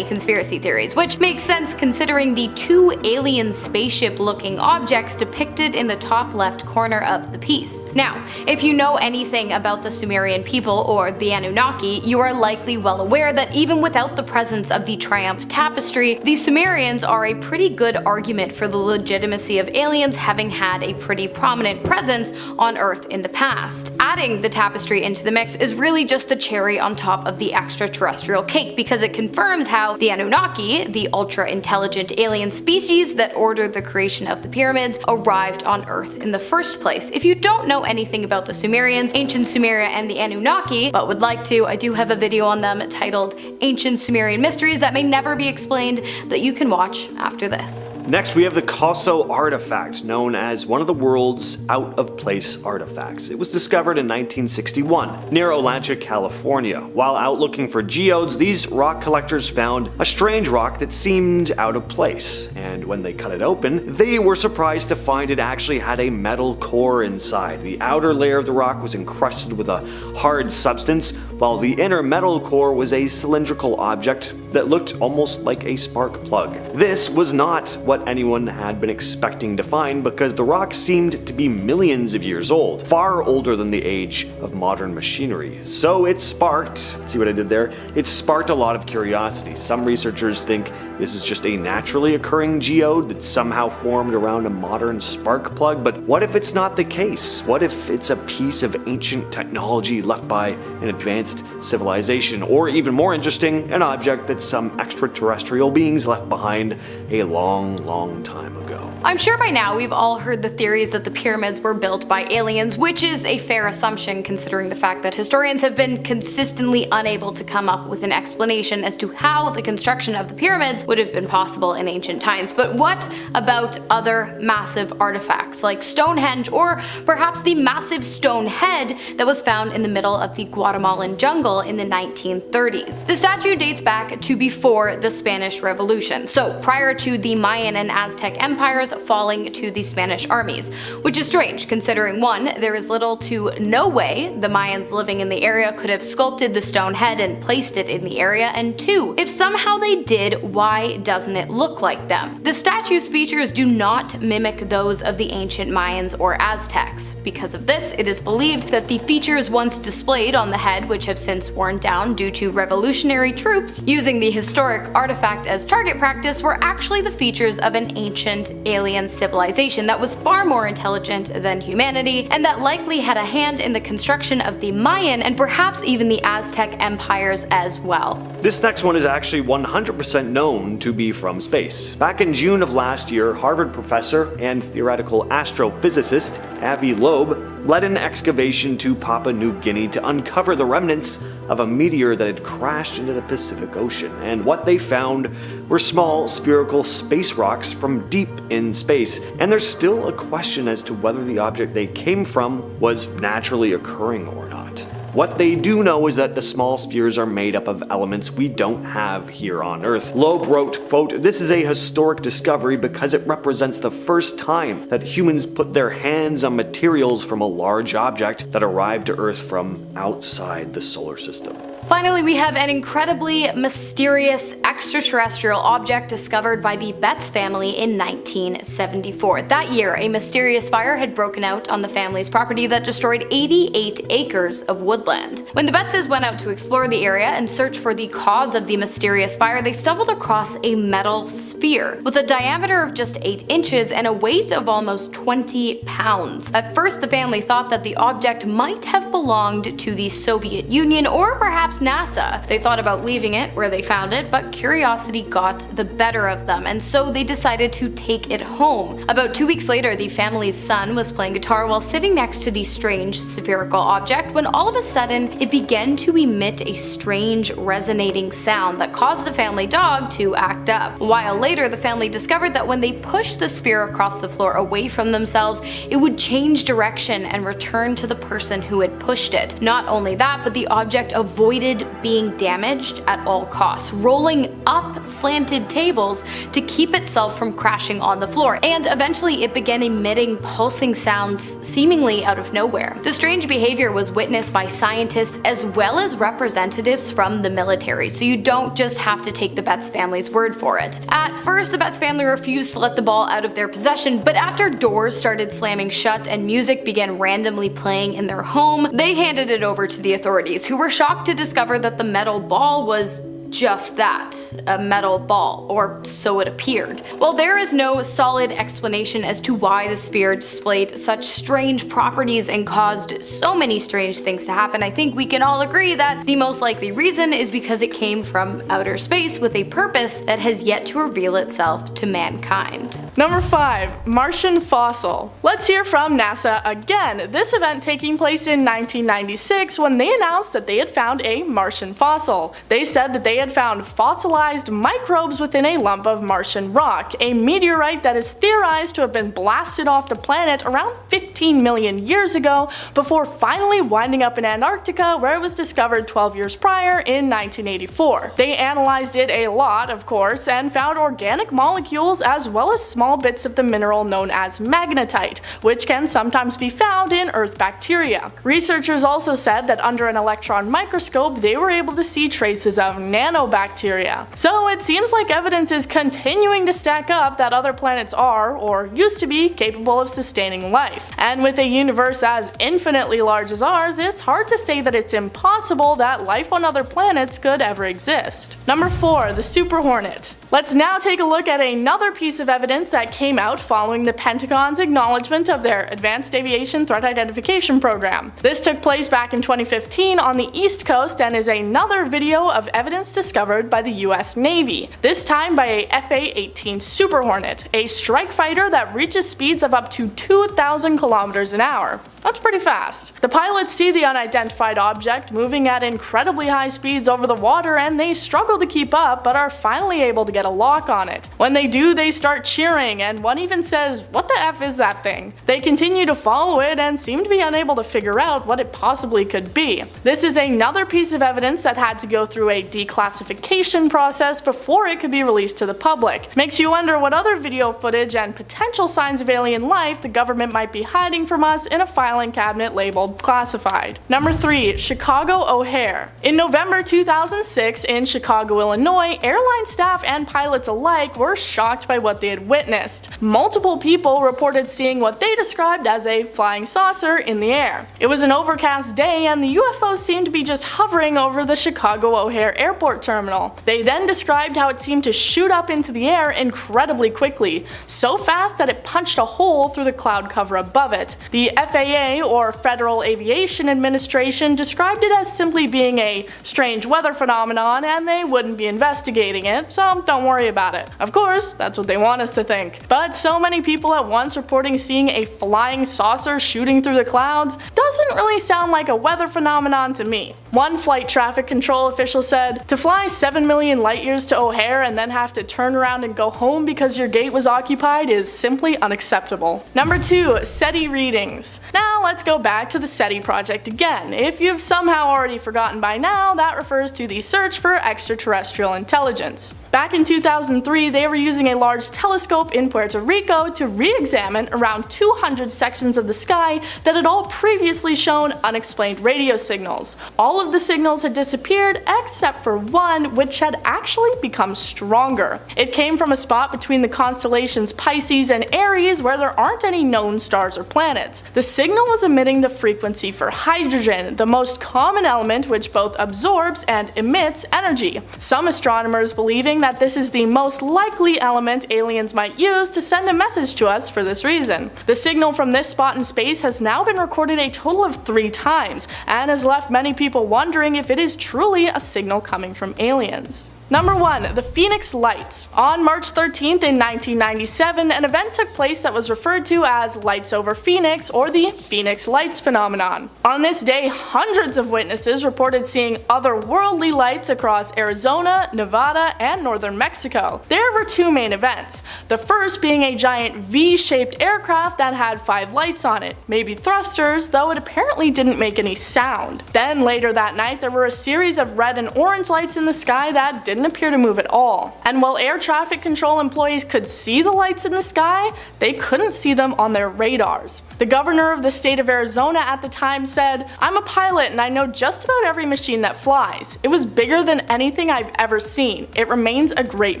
conspiracy theories, which makes sense considering the 2 alien spaceship-looking objects depicted in the top left corner of the piece. Now, if you know anything about the Sumerian people or the Anunnaki, you are likely well aware that even without the presence of the Triumph Tapestry, the Sumerians are a pretty good argument for the legitimacy of aliens having had a pretty prominent presence on Earth in the past. Adding the tapestry into the mix is really just the cherry on top of the extraterrestrial cake, because it confirms how the Anunnaki, the ultra-intelligent alien species that ordered the creation of the pyramids, arrived on Earth in the first place. If you don't know anything about the Sumerians, ancient Sumeria, and the Anunnaki, but would like to, I do have a video on them titled Ancient Sumerian Mysteries That May Never Be Explained that you can watch after this. Next, we have the Casso artifact, known as one of the world's out-of-place artifacts. It was discovered in 1961 near Olancha, California. While out looking for geodes, these rock collectors found a strange rock that seemed out of place, and when they cut it open, they were surprised to find it actually had a metal core inside. The outer layer of the rock was encrusted with a hard substance, while the inner metal core was a cylindrical object that looked almost like a spark plug. This was not what anyone had been expecting to find, because the rock seemed to be millions of years old, far older than the age of modern machinery. So it sparked, see what I did there? It sparked a lot of curiosity. Some researchers think this is just a naturally occurring geode that somehow formed around a modern spark plug, but what if it's not the case? What if it's a piece of ancient technology left by an advanced civilization? Or even more interesting, an object that some extraterrestrial beings left behind a long time ago. I'm sure by now we've all heard the theories that the pyramids were built by aliens, which is a fair assumption considering the fact that historians have been consistently unable to come up with an explanation as to how the construction of the pyramids would have been possible in ancient times. But what about other massive artifacts like Stonehenge, or perhaps the massive stone head that was found in the middle of the Guatemalan jungle Roswell in the 1930s. The statue dates back to before the Spanish Revolution, so prior to the Mayan and Aztec empires falling to the Spanish armies, which is strange considering 1, there is little to no way the Mayans living in the area could have sculpted the stone head and placed it in the area, and 2, if somehow they did, why doesn't it look like them? The statue's features do not mimic those of the ancient Mayans or Aztecs. Because of this, it is believed that the features once displayed on the head, which have since worn down due to revolutionary troops using the historic artifact as target practice, were actually the features of an ancient alien civilization that was far more intelligent than humanity, and that likely had a hand in the construction of the Mayan and perhaps even the Aztec empires as well. This next one is actually 100% known to be from space. Back in June of last year, Harvard professor and theoretical astrophysicist Avi Loeb led an excavation to Papua New Guinea to uncover the remnants of a meteor that had crashed into the Pacific Ocean, and what they found were small spherical space rocks from deep in space, and there's still a question as to whether the object they came from was naturally occurring or not. What they do know is that the small spheres are made up of elements we don't have here on Earth. Loeb wrote, quote, "This is a historic discovery because it represents the first time that humans put their hands on materials from a large object that arrived to Earth from outside the solar system." Finally, we have an incredibly mysterious extraterrestrial object discovered by the Betts family in 1974. That year, a mysterious fire had broken out on the family's property that destroyed 88 acres of woodland. When the Bettses went out to explore the area and search for the cause of the mysterious fire, they stumbled across a metal sphere with a diameter of just 8 inches and a weight of almost 20 pounds. At first, the family thought that the object might have belonged to the Soviet Union or perhaps NASA. They thought about leaving it where they found it, but curiosity got the better of them, and so they decided to take it home. About 2 weeks later, the family's son was playing guitar while sitting next to the strange spherical object when all of a sudden it began to emit a strange resonating sound that caused the family dog to act up. A while later, the family discovered that when they pushed the sphere across the floor away from themselves, it would change direction and return to the person who had pushed it. Not only that, but the object avoided being damaged at all costs, rolling up slanted tables to keep itself from crashing on the floor, and eventually it began emitting pulsing sounds seemingly out of nowhere. The strange behavior was witnessed by scientists as well as representatives from the military, so you don't just have to take the Betts family's word for it. At first, the Betts family refused to let the ball out of their possession, but after doors started slamming shut and music began randomly playing in their home, they handed it over to the authorities, who were shocked to discover that the metal ball was just that, a metal ball, or so it appeared. While there is no solid explanation as to why the sphere displayed such strange properties and caused so many strange things to happen, I think we can all agree that the most likely reason is because it came from outer space with a purpose that has yet to reveal itself to mankind. Number 5. Martian fossil. Let's hear from NASA again, this event taking place in 1996 when they announced that they had found a Martian fossil. They said that they had found fossilized microbes within a lump of Martian rock, a meteorite that is theorized to have been blasted off the planet around 15 million years ago before finally winding up in Antarctica, where it was discovered 12 years prior in 1984. They analyzed it a lot, of course, and found organic molecules as well as small bits of the mineral known as magnetite, which can sometimes be found in Earth bacteria. Researchers also said that under an electron microscope they were able to see traces of nanobacteria. So it seems like evidence is continuing to stack up that other planets are, or used to be, capable of sustaining life. And with a universe as infinitely large as ours, it's hard to say that it's impossible that life on other planets could ever exist. Number 4. The Super Hornet. Let's now take a look at another piece of evidence that came out following the Pentagon's acknowledgement of their Advanced Aviation Threat Identification Program. This took place back in 2015 on the East Coast and is another video of evidence discovered by the US Navy, this time by a FA-18 Super Hornet, a strike fighter that reaches speeds of up to 2,000 km kilometers an hour. That's pretty fast. The pilots see the unidentified object moving at incredibly high speeds over the water, and they struggle to keep up, but are finally able to get a lock on it. When they do, they start cheering, and one even says, "What the F is that thing?" They continue to follow it and seem to be unable to figure out what it possibly could be. This is another piece of evidence that had to go through a declassification process before it could be released to the public. Makes you wonder what other video footage and potential signs of alien life the government might be hiding from us in a filing cabinet labeled classified. Number 3. Chicago O'Hare. In November 2006 in Chicago, Illinois, airline staff and pilots alike were shocked by what they had witnessed. Multiple people reported seeing what they described as a flying saucer in the air. It was an overcast day and the UFO seemed to be just hovering over the Chicago O'Hare airport terminal. They then described how it seemed to shoot up into the air incredibly quickly, so fast that it punched a hole through the cloud cover above it. The FAA, or Federal Aviation Administration, described it as simply being a strange weather phenomenon and they wouldn't be investigating it, so don't worry about it. Of course, that's what they want us to think. But so many people at once reporting seeing a flying saucer shooting through the clouds doesn't really sound like a weather phenomenon to me. One flight traffic control official said, "To fly 7 million light years to O'Hare and then have to turn around and go home because your gate was occupied is simply unacceptable." Number 2. SETI readings. Now let's go back to the SETI project again. If you've somehow already forgotten by now, that refers to the search for extraterrestrial intelligence. Back in 2003, they were using a large telescope in Puerto Rico to re-examine around 200 sections of the sky that had all previously shown unexplained radio signals. All of the signals had disappeared except for one, which had actually become stronger. It came from a spot between the constellations Pisces and Aries where there aren't any known stars or planets. The signal was emitting the frequency for hydrogen, the most common element which both absorbs and emits energy. Some astronomers believing that this is the most likely element aliens might use to send a message to us for this reason. The signal from this spot in space has now been recorded a total of 3 times, and has left many people wondering if it is truly a signal coming from aliens. Number 1. The Phoenix Lights. On March 13th in 1997, an event took place that was referred to as Lights over Phoenix, or the Phoenix Lights phenomenon. On this day, hundreds of witnesses reported seeing otherworldly lights across Arizona, Nevada, and northern Mexico. There were 2 main events, the first being a giant V-shaped aircraft that had 5 lights on it, maybe thrusters, though it apparently didn't make any sound. Then later that night, there were a series of red and orange lights in the sky that didn't appear to move at all. And while air traffic control employees could see the lights in the sky, they couldn't see them on their radars. The governor of the state of Arizona at the time said, "I'm a pilot and I know just about every machine that flies. It was bigger than anything I've ever seen. It remains a great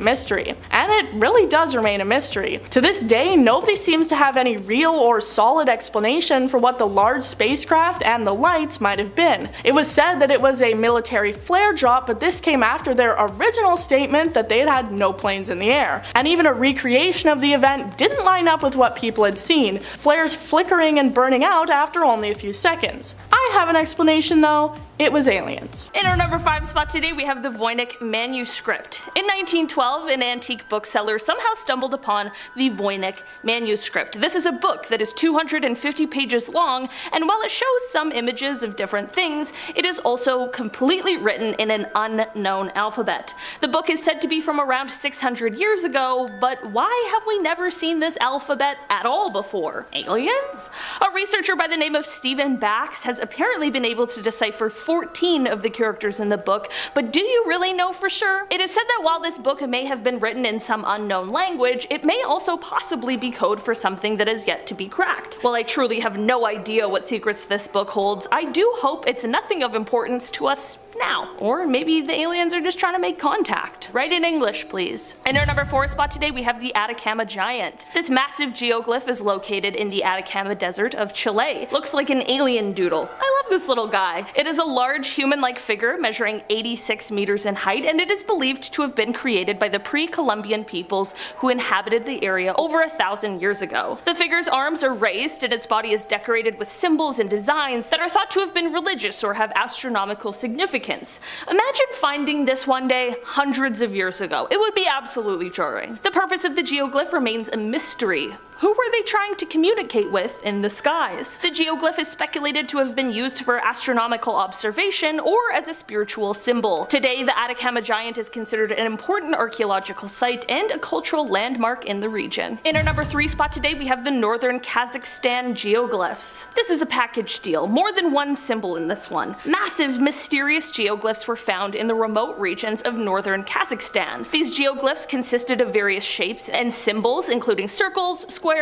mystery." And it really does remain a mystery. To this day, nobody seems to have any real or solid explanation for what the large spacecraft and the lights might have been. It was said that it was a military flare drop, but this came after their original statement that they had had no planes in the air, and even a recreation of the event didn't line up with what people had seen, flares flickering and burning out after only a few seconds. I have an explanation though. It was aliens. In our number 5 spot today, we have the Voynich manuscript. In 1912, an antique bookseller somehow stumbled upon the Voynich manuscript. This is a book that is 250 pages long, and while it shows some images of different things, it is also completely written in an unknown alphabet. The book is said to be from around 600 years ago, but why have we never seen this alphabet at all before? Aliens? A researcher by the name of Stephen Bax has apparently been able to decipher 14 of the characters in the book, but do you really know for sure? It is said that while this book may have been written in some unknown language, it may also possibly be code for something that is yet to be cracked. While I truly have no idea what secrets this book holds, I do hope it's nothing of importance to us now. Or maybe the aliens are just trying to make contact. Write in English, please. In our number 4 spot today, we have the Atacama Giant. This massive geoglyph is located in the Atacama Desert of Chile. Looks like an alien doodle. I love this little guy. It is a large human-like figure measuring 86 meters in height, and it is believed to have been created by the pre-Columbian peoples who inhabited the area over 1,000 years ago. The figure's arms are raised and its body is decorated with symbols and designs that are thought to have been religious or have astronomical significance. Imagine finding this one day hundreds of years ago. It would be absolutely jarring. The purpose of the geoglyph remains a mystery. Who were they trying to communicate with in the skies? The geoglyph is speculated to have been used for astronomical observation or as a spiritual symbol. Today, the Atacama Giant is considered an important archaeological site and a cultural landmark in the region. In our number 3 spot today, we have the northern Kazakhstan geoglyphs. This is a package deal, more than one symbol in this one. Massive, mysterious geoglyphs were found in the remote regions of northern Kazakhstan. These geoglyphs consisted of various shapes and symbols, including circles, squares,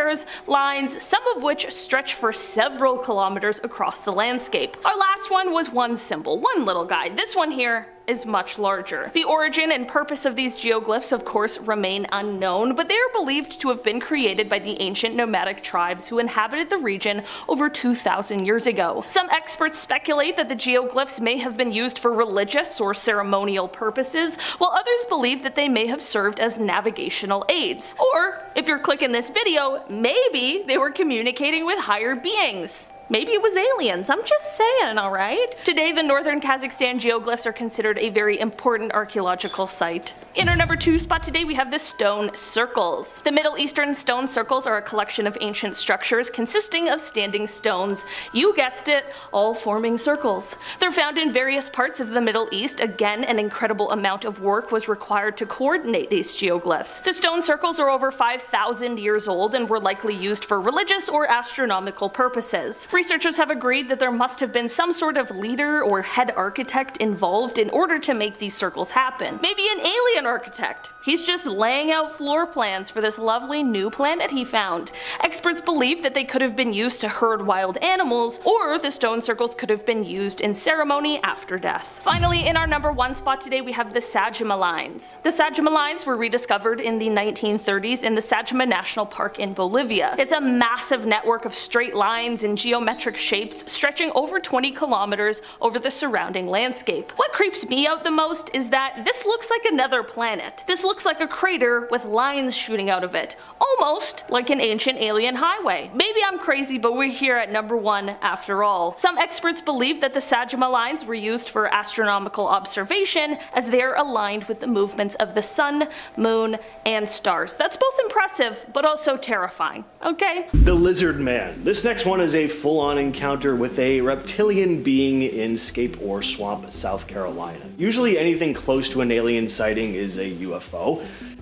lines, some of which stretch for several kilometers across the landscape. Our last one was one symbol, one little guy. This one here is much larger. The origin and purpose of these geoglyphs of course remain unknown, but they are believed to have been created by the ancient nomadic tribes who inhabited the region over 2,000 years ago. Some experts speculate that the geoglyphs may have been used for religious or ceremonial purposes, while others believe that they may have served as navigational aids. Or, if you're clicking this video, maybe they were communicating with higher beings. Maybe it was aliens, I'm just saying, alright? Today, the northern Kazakhstan geoglyphs are considered a very important archaeological site. In our number 2 spot today, we have the stone circles. The Middle Eastern stone circles are a collection of ancient structures consisting of standing stones. You guessed it, all forming circles. They're found in various parts of the Middle East. Again, an incredible amount of work was required to coordinate these geoglyphs. The stone circles are over 5,000 years old and were likely used for religious or astronomical purposes. Researchers have agreed that there must have been some sort of leader or head architect involved in order to make these circles happen. Maybe an alien architect. He's just laying out floor plans for this lovely new planet he found. Experts believe that they could have been used to herd wild animals, or the stone circles could have been used in ceremony after death. Finally, in our number 1 spot today, we have the Sajama lines. The Sajama lines were rediscovered in the 1930s in the Sajama National Park in Bolivia. It's a massive network of straight lines and geometric shapes stretching over 20 kilometers over the surrounding landscape. What creeps me out the most is that this looks like another planet. This looks like a crater with lines shooting out of it, almost like an ancient alien highway. Maybe I'm crazy, but we're here at number 1 after all. Some experts believe that the Sajama lines were used for astronomical observation as they are aligned with the movements of the sun, moon, and stars. That's both impressive, but also terrifying, okay? The Lizard Man. This next one is a full-on encounter with a reptilian being in Scape Ore Swamp, South Carolina. Usually anything close to an alien sighting is a UFO,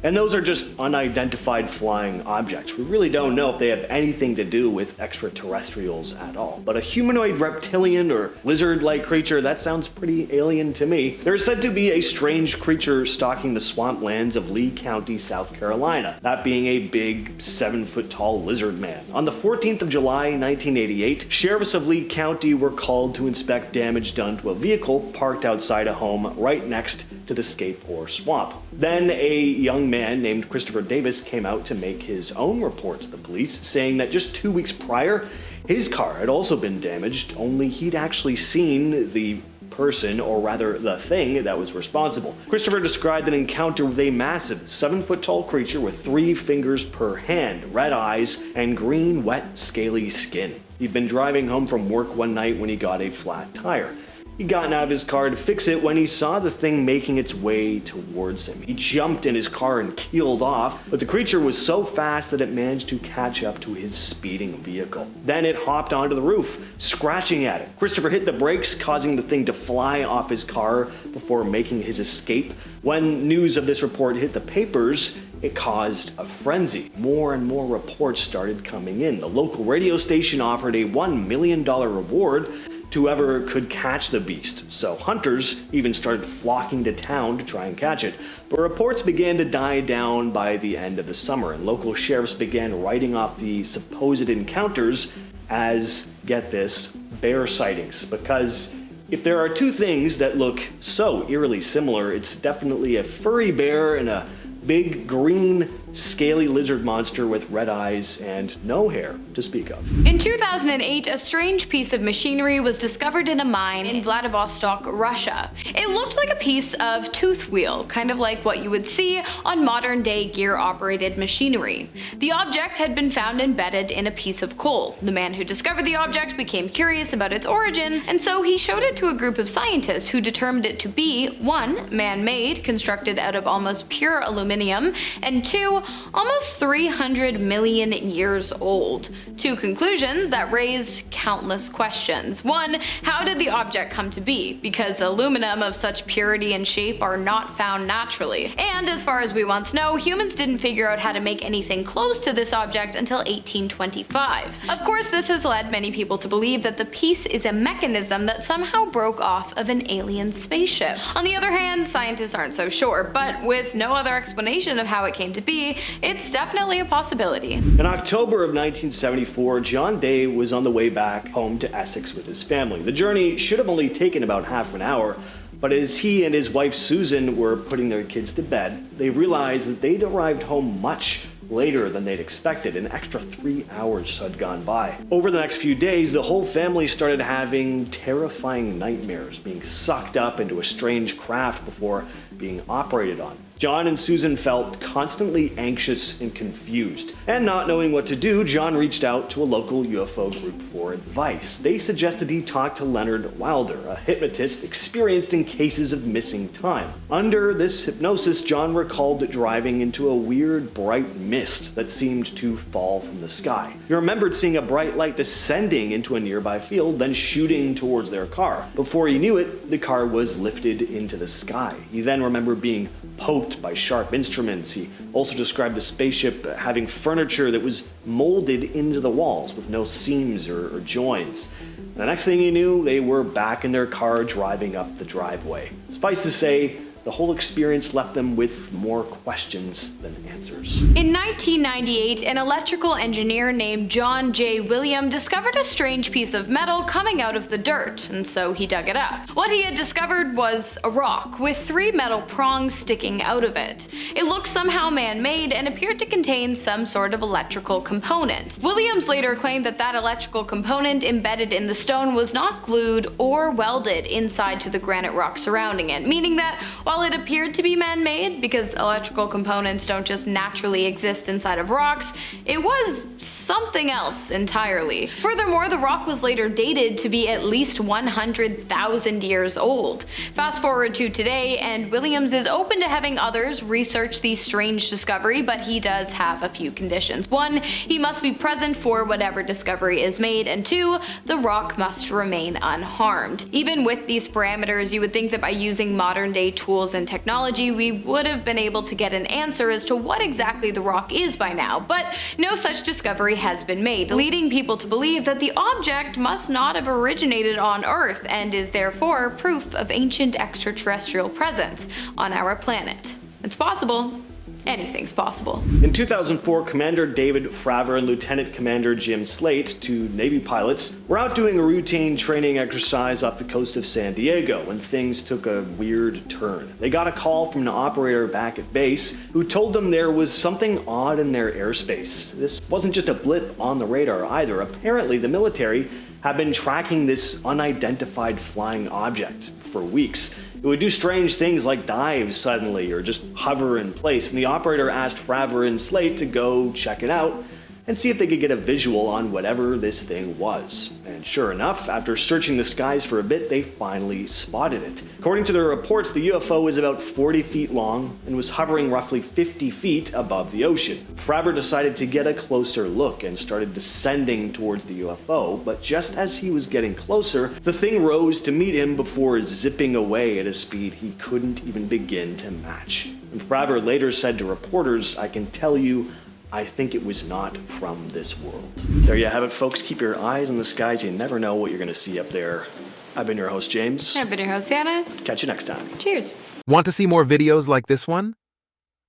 and those are just unidentified flying objects. We really don't know if they have anything to do with extraterrestrials at all. But a humanoid reptilian or lizard-like creature, that sounds pretty alien to me. There's said to be a strange creature stalking the swamplands of Lee County, South Carolina, that being a big 7-foot-tall lizard man. On the 14th of July, 1988, sheriffs of Lee County were called to inspect damage done to a vehicle parked outside a home right next to the Scape Ore Swamp. Then a young man named Christopher Davis came out to make his own report to the police, saying that just 2 weeks prior, his car had also been damaged, only he'd actually seen the person, or rather the thing, that was responsible. Christopher described an encounter with a massive 7-foot-tall creature with 3 fingers per hand, red eyes, and green, wet, scaly skin. He'd been driving home from work one night when he got a flat tire. He'd gotten out of his car to fix it when he saw the thing making its way towards him. He jumped in his car and keeled off, but the creature was so fast that it managed to catch up to his speeding vehicle. Then it hopped onto the roof, scratching at it. Christopher hit the brakes, causing the thing to fly off his car before making his escape. When news of this report hit the papers, it caused a frenzy. More and more reports started coming in. The local radio station offered a $1 million reward to whoever could catch the beast, so hunters even started flocking to town to try and catch it. But reports began to die down by the end of the summer, and local sheriffs began writing off the supposed encounters as, get this, bear sightings. Because if there are two things that look so eerily similar, it's definitely a furry bear and a big green scaly lizard monster with red eyes and no hair to speak of. In 2008, a strange piece of machinery was discovered in a mine in Vladivostok, Russia. It looked like a piece of tooth wheel, kind of like what you would see on modern-day gear-operated machinery. The object had been found embedded in a piece of coal. The man who discovered the object became curious about its origin, and so he showed it to a group of scientists who determined it to be, one, man-made, constructed out of almost pure aluminum aluminium, and 2, almost 300 million years old. 2 conclusions that raised countless questions. 1, how did the object come to be? Because aluminum of such purity and shape are not found naturally. And as far as we once know, humans didn't figure out how to make anything close to this object until 1825. Of course, this has led many people to believe that the piece is a mechanism that somehow broke off of an alien spaceship. On the other hand, scientists aren't so sure, but with no other explanation of how it came to be, it's definitely a possibility. In October of 1974, John Day was on the way back home to Essex with his family. The journey should have only taken about half an hour, but as he and his wife Susan were putting their kids to bed, they realized that they'd arrived home much later than they'd expected. An extra 3 hours had gone by. Over the next few days, the whole family started having terrifying nightmares, being sucked up into a strange craft before being operated on. John and Susan felt constantly anxious and confused. And not knowing what to do, John reached out to a local UFO group for advice. They suggested he talk to Leonard Wilder, a hypnotist experienced in cases of missing time. Under this hypnosis, John recalled driving into a weird bright mist that seemed to fall from the sky. He remembered seeing a bright light descending into a nearby field, then shooting towards their car. Before he knew it, the car was lifted into the sky. He then remembered being poked by sharp instruments. He also described the spaceship having furniture that was molded into the walls with no seams or joins. And the next thing he knew, they were back in their car driving up the driveway. Suffice to say, the whole experience left them with more questions than answers. In 1998, an electrical engineer named John J. William discovered a strange piece of metal coming out of the dirt, and so he dug it up. What he had discovered was a rock with 3 metal prongs sticking out of it. It looked somehow man-made and appeared to contain some sort of electrical component. Williams later claimed that that electrical component embedded in the stone was not glued or welded inside to the granite rock surrounding it, meaning that while it appeared to be man-made, because electrical components don't just naturally exist inside of rocks, it was something else entirely. Furthermore, the rock was later dated to be at least 100,000 years old. Fast forward to today, and Williams is open to having others research the strange discovery, but he does have a few conditions. 1, he must be present for whatever discovery is made, and 2, the rock must remain unharmed. Even with these parameters, you would think that by using modern-day tools and technology, we would have been able to get an answer as to what exactly the rock is by now, but no such discovery has been made, leading people to believe that the object must not have originated on Earth and is therefore proof of ancient extraterrestrial presence on our planet. It's possible. Anything's possible. In 2004, Commander David Fravor and Lieutenant Commander Jim Slate, 2 Navy pilots, were out doing a routine training exercise off the coast of San Diego when things took a weird turn. They got a call from an operator back at base who told them there was something odd in their airspace. This wasn't just a blip on the radar either. Apparently, the military had been tracking this unidentified flying object for weeks. It would do strange things like dive suddenly or just hover in place, and the operator asked Fravor and Slate to go check it out and see if they could get a visual on whatever this thing was. And sure enough, after searching the skies for a bit, they finally spotted it. According to their reports, the UFO was about 40 feet long and was hovering roughly 50 feet above the ocean. Fravor decided to get a closer look and started descending towards the UFO, but just as he was getting closer, the thing rose to meet him before zipping away at a speed he couldn't even begin to match. And Fravor later said to reporters, "I can tell you, I think it was not from this world." There you have it, folks. Keep your eyes on the skies. You never know what you're going to see up there. I've been your host, James. I've been your host, Hannah. Catch you next time. Cheers. Want to see more videos like this one?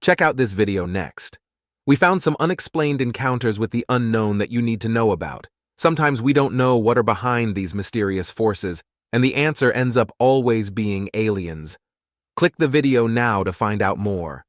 Check out this video next. We found some unexplained encounters with the unknown that you need to know about. Sometimes we don't know what are behind these mysterious forces, and the answer ends up always being aliens. Click the video now to find out more.